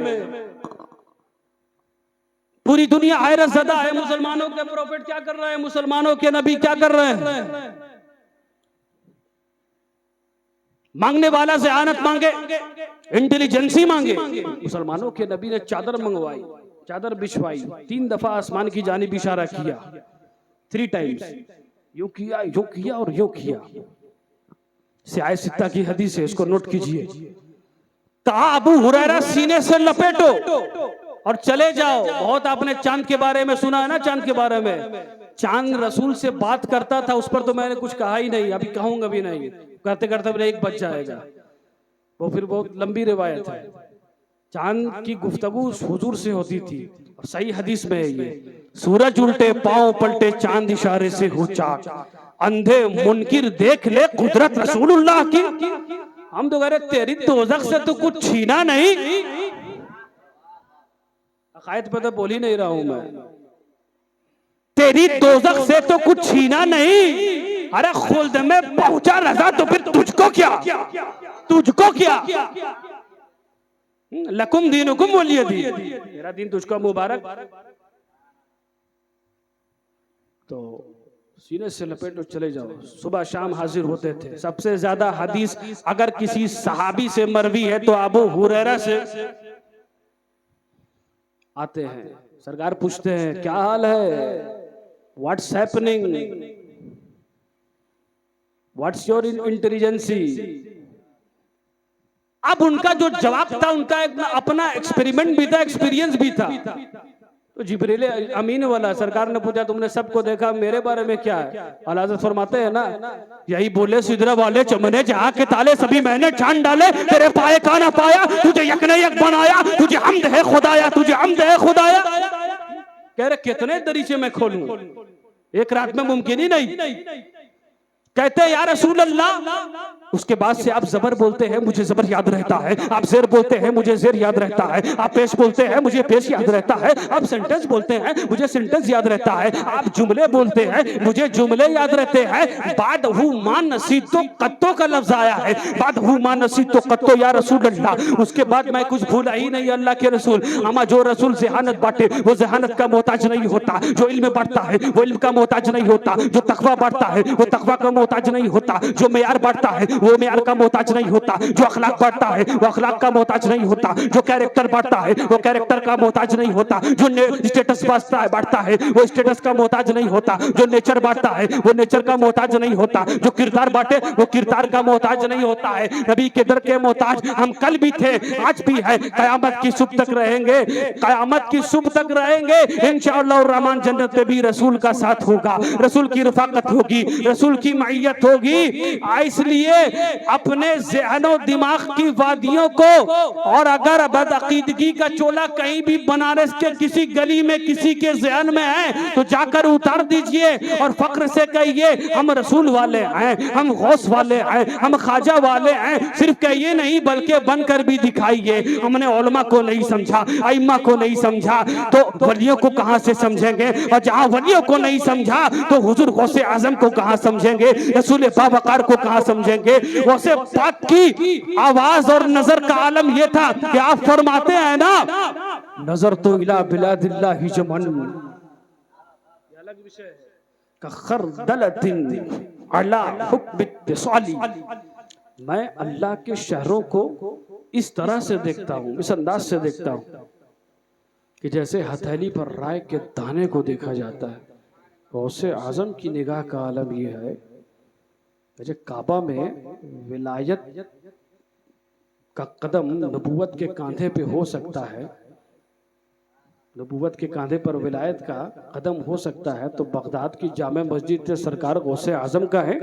पूरी दुनिया हैरत ज़दा है, मुसलमानों के प्रोफेट क्या कर रहे हैं, मुसलमानों के नबी क्या कर रहे हैं। मांगने वाला ज़हानत मांगे, इंटेलिजेंसी मांगे। मुसलमानों के नबी ने चादर मंगवाई, चादर बिछवाई, 3 दफा आसमान की जानिब इशारा किया, 3 टाइम्स, यूं किया, यूं किया और यूं किया। सियाह सित्ता की हदीस है, इसको नोट कीजिए। कहा अबू हुरैरा सीने से लपेटो और चले जाओ। बहुत आपने चांद के बारे में सुना है ना, चांद के बारे में, चांद रसूल से बात करता था, उस पर तो मैंने कुछ कहा ही नहीं, अभी कहूंगा भी नहीं, करते करते मेरे 1 बज जाएगा, वो फिर बहुत लंबी रिवायत है। चांद की गुफ्तगू हुजूर से होती थी, और सही हदीस में है ये, सूरज उल्टे पांव पलटे चांद इशारे से हो चाक, अंधे मुनकिर देख ले कुदरत रसूलुल्लाह की। हम तो कह रहे तेरी दोज़ख से तो कुछ छीना नहीं। अकायद पे तो बोल ही नहीं रहा हूं मैं, तेरी दोज़ख से तो कुछ छीना नहीं। अरे खुल्द में पहुंचा रज़ा तो फिर तुझको क्या, तुझको क्या। लकुम दीनुकुम वलिय दीन, मेरा दीन तुझको मुबारक। तो सीने से लपेटो चले जाओ। सुबह शाम हाजिर होते थे। सबसे ज्यादा हदीस अगर किसी सहाबी से मरवी है तो अबू हुरैरा से आते हैं। सरकार पूछते हैं क्या हाल है, what's happening, what's your intelligency. अब उनका जो जवाब था, उनका एक अपना एक्सपेरिमेंट भी था, एक्सपीरियंस भी था। तो जिब्रील अमीन वाला सरकार ने पूछा तुमने सबको देखा, मेरे बारे में क्या है? आला हज़रत फरमाते हैं ना, यही बोले सिदरा वाले चमने जहां के ताले सभी मैंने छान डाले, तेरे पाए का ना पाया, तुझे यक ने यक बनाया, तुझे हम्द है खुदाया, तुझे हम्द है खुदाया। कह रहे कितने दरीचे मैं खोलूं, एक रात में मुमकिन ही नहीं। कहते हैं या रसूल अल्लाह, उसके बाद से आप जबर बोलते हैं मुझे जबर याद रहता है, आप जेर बोलते हैं मुझे जेर याद रहता है, आप पेश बोलते हैं मुझे पेश याद रहता है, आप सेंटेंस बोलते हैं मुझे सेंटेंस याद रहता है, आप जुमले बोलते हैं मुझे जुमले याद रहते हैं। बाद हु मा नसीतो कत्तो का लफ्ज आया है, बाद हु मा नसीतो कत्तो या रसूल अल्लाह। उसके बाद मैं कुछ भूला ही नहीं अल्लाह के रसूल। अमा जो रसूल ज़हानत बांटे वो ज़हानत का मोहताज नहीं होता, जो इल्म बांटता है वो इल्म का मोहताज नहीं होता, जो तकवा बांटता है वो तकवा का मोहताज नहीं होता, जो मेयार बांटता है वो मेयार का मोहताज नहीं होता, जो अखलाक बांटता है वो अखलाक का मोहताज नहीं होता, जो कैरेक्टर बांटता है वो कैरेक्टर का मोहताज नहीं होता, जो स्टेटस बांटता है वो स्टेटस का मोहताज नहीं होता, जो नेचर बांटता है वो नेचर का मोहताज नहीं होता, जो किरदार बांटे वो किरदार का मोहताज नहीं होता है। नबी के दर के मोहताज हम कल भी थे, आज भी है, कयामत की सुबह तक रहेंगे, कयामत की सुबह तक रहेंगे इंशाअल्लाह। रहमान जन्नत में भी रसूल का साथ होगा, रसूल की रफाकत होगी, रसूल की मईयत होगी। इसलिए अपने ज़हनो दिमाग की वादियों को, और अगर बदअकीदगी का चोला कहीं भी बनारस के किसी गली में किसी के ज़हन में है तो जाकर उतार दीजिए और फक्र से कहिए हम रसूल वाले हैं, हम गौस वाले हैं, हम ख्वाजा वाले हैं। सिर्फ कहिए नहीं बल्कि बनकर भी दिखाइए। हमने उलमा को नहीं समझा, आइम्मा को नहीं समझा तो वलियों को कहां से समझेंगे, और जहां वलियों को नहीं समझा तो हुजूर गौसे आजम को कहां समझेंगे, रसूल बावकार को कहां समझेंगे। गौसे पाक की आवाज और नजर का आलम यह था कि आप फरमाते हैं ना, नजर तो इला बिलादिल्लाहि जमन, अलग विषय है, का खरदलतिन अला हुक्म इत्तिसाली। मैं अल्लाह के शहरों को इस तरह से देखता हूं, इस अंदाज से देखता हूं कि जैसे हथेली पर राय के दाने को देखा जाता है। गौसे आजम की निगाह का आलम यह है, जैसे काबा में विलायत का कदम नबूवत के कांधे पे हो सकता है, नबूवत के कांधे पर विलायत का कदम हो सकता है, तो बगदाद की जामे मस्जिद से सरकार गौसे आजम का है,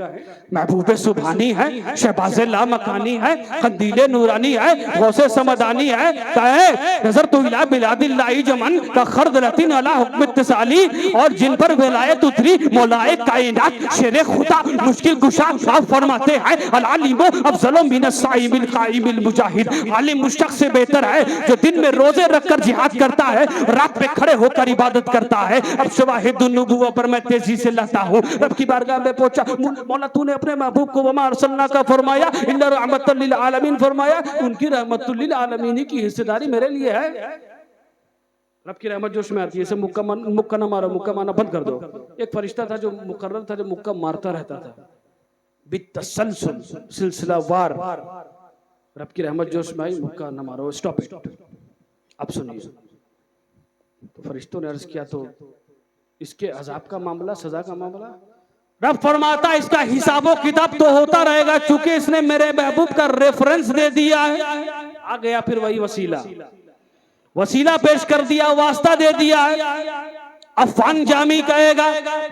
महबूब सुभानी है, शहबाज़े लामकानी है, कंदीले नूरानी है, गौसे समदानी है, कहे नजर तो इला बिलादिल्लाहि जमन का खरदलतिन अला हुक्म इत्तिसाली। और जिन पर विलायत उतरी मौलाए कायनात शेरे खुदा मुश्किल कुशा आप फरमाते हैं अल-अलीमो अफज़लो मिनस साइमिल काइमिल मुजाहिद। आलिम उस शख्स से बेहतर है जो दिन में रोजे रखकर जिहाद करता है, रात पे खड़े होकर इबादत करता है। अब शवाहिदुन नबुव्वह पर मैं तेजी से लाता हूँ, रब की बारगाह में पहुंचा। मौला तूने अपने महबूब को वमा अरसलना का फरमाया, इन्ना रहमतुल लिल आलमीन फरमाया, उनकी रहमतुल लिल आलमीन की हिस्सेदारी मेरे लिए है। रब की रहमत जोश में आती है, इसे मुक्का ना मारो, मुक्का मारना बंद कर दो। एक फरिश्ता था जो मुकर्रर था, जो मुक्का मारता रहता था बितसलसल, सिलसिलावार। रब की रहमत जोश में आई, मुक्का ना मारो, स्टॉप इट। अब सुनिए, तो फरिश्तों ने अर्ज किया तो इसके अजाब का मामला, सजा का मामला? रब फरमाता इसका हिसाबो किताब तो होता रहेगा, चूंकि इसने मेरे महबूब का रेफरेंस दे दिया है। आ गया फिर वही वसीला पेश कर दिया, वास्ता दे दिया है। अफान जामी कहेगा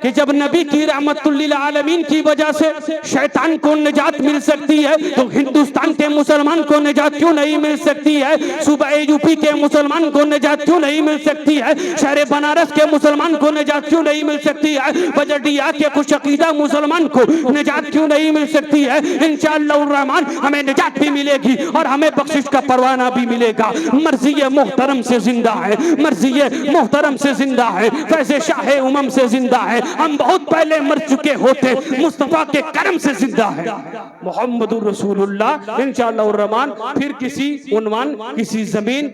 कि जब नबी की रहमतुल लिल आलमीन की वजह से शैतान को निजात मिल सकती है तो हिंदुस्तान के मुसलमान को निजात क्यों नहीं मिल सकती है? सूबा यूपी के मुसलमान को निजात क्यों नहीं मिल सकती है? शहर बनारस के मुसलमान को निजात क्यों नहीं मिल सकती है? बजटिया के कुछ अकीदा मुसलमान को निजात क्यों नहीं मिल सकती है? इंशाअल्लाह रहमान हमें निजात भी मिलेगी और हमें बख्शिश का परवाना भी मिलेगा। मर्जी मोहतरम से जिंदा है, मर्जी मोहतरम से जिंदा है, फैज़े शाह उमम से जिंदा है। हम बहुत पहले मर चुके होते, मुस्तफा के करम से जिंदा है। मोहम्मदुर रसूलुल्लाह इंशाअल्लाह रहमान। फिर किसी उन्वान, किसी जमीन,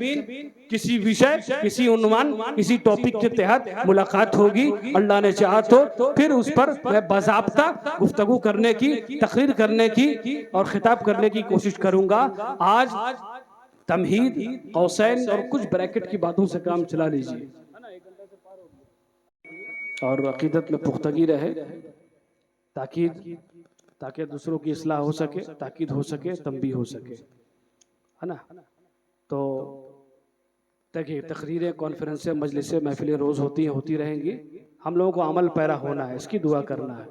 किसी विषय, किसी उन्वान, किसी टॉपिक के तहत मुलाकात होगी, अल्लाह ने चाहा तो फिर उस पर मैं बाज़ाब्ता गुफ्तगू करने की, तकरीर करने की और खिताब करने की कोशिश करूंगा। आज तमहीद, कौसैन और कुछ ब्रैकेट की बातों से काम चला लीजिए और अकीदत में पुख्तगी रहे, ताकि दूसरों की इस्लाह हो सके, ताकीद हो सके, तंबीह हो सके, है ना। तो देखिए, तकरीरें, कॉन्फ्रेंसें, मजलिसें, महफिलें रोज़ होती हैं, होती रहेंगी। हम लोगों को अमल पैरा होना है, इसकी दुआ करना है।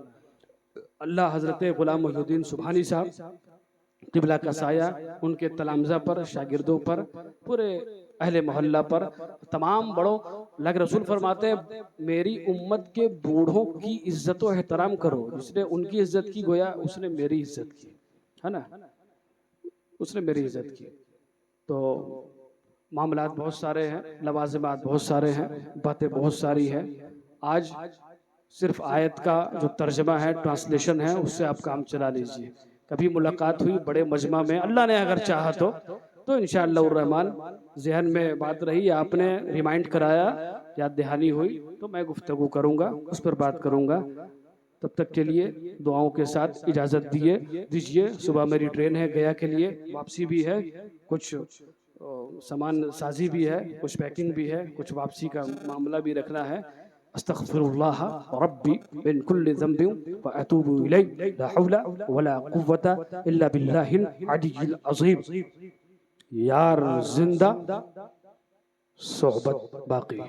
अल्लाह हज़रत ग़ुलाम मोहिउद्दीन सुबहानी साहब क़िबला का साया उनके तलामज़ा पर, शागिर्दों पर, पूरे अहले मोहल्ला पर, तमाम बड़ों लग रसूल फरमाते हैं मेरी उम्मत के बूढ़ों की इज्जत व एहतराम करो। जिसने उनकी इज्जत की गोया उसने मेरी इज्जत की, है ना, उसने मेरी इज्जत की। तो मामलात बहुत सारे हैं, लवाज़िमात बहुत सारे हैं, बातें बहुत सारी हैं। आज सिर्फ आयत का जो तर्जमा है, ट्रांसलेशन है, उससे आप काम चला लीजिए। कभी मुलाकात हुई बड़े मजमा में, अल्लाह ने अगर चाहा तो इंशाअल्लाह रहमान जहन में बात रही, आपने रिमाइंड कराया, याद दहानी हुई तो मैं गुफ्तगू करूँगा, उस पर बात करूँगा। तब तक के लिए दुआओं के साथ इजाज़त दीजिए। सुबह मेरी ट्रेन है गया के लिए, वापसी भी है, कुछ सामान साजी भी है, कुछ पैकिंग भी है, कुछ वापसी का मामला भी रखना है। अस्तग़फिरुल्लाह रब्बी मिन कुल्लि ज़ंबिन व अतूबु इलैहि ला हौला वला कुव्वता इल्ला बिल्लाहिल अलिय्यिल अज़ीम। यार जिंदा, सोहबत बाकी।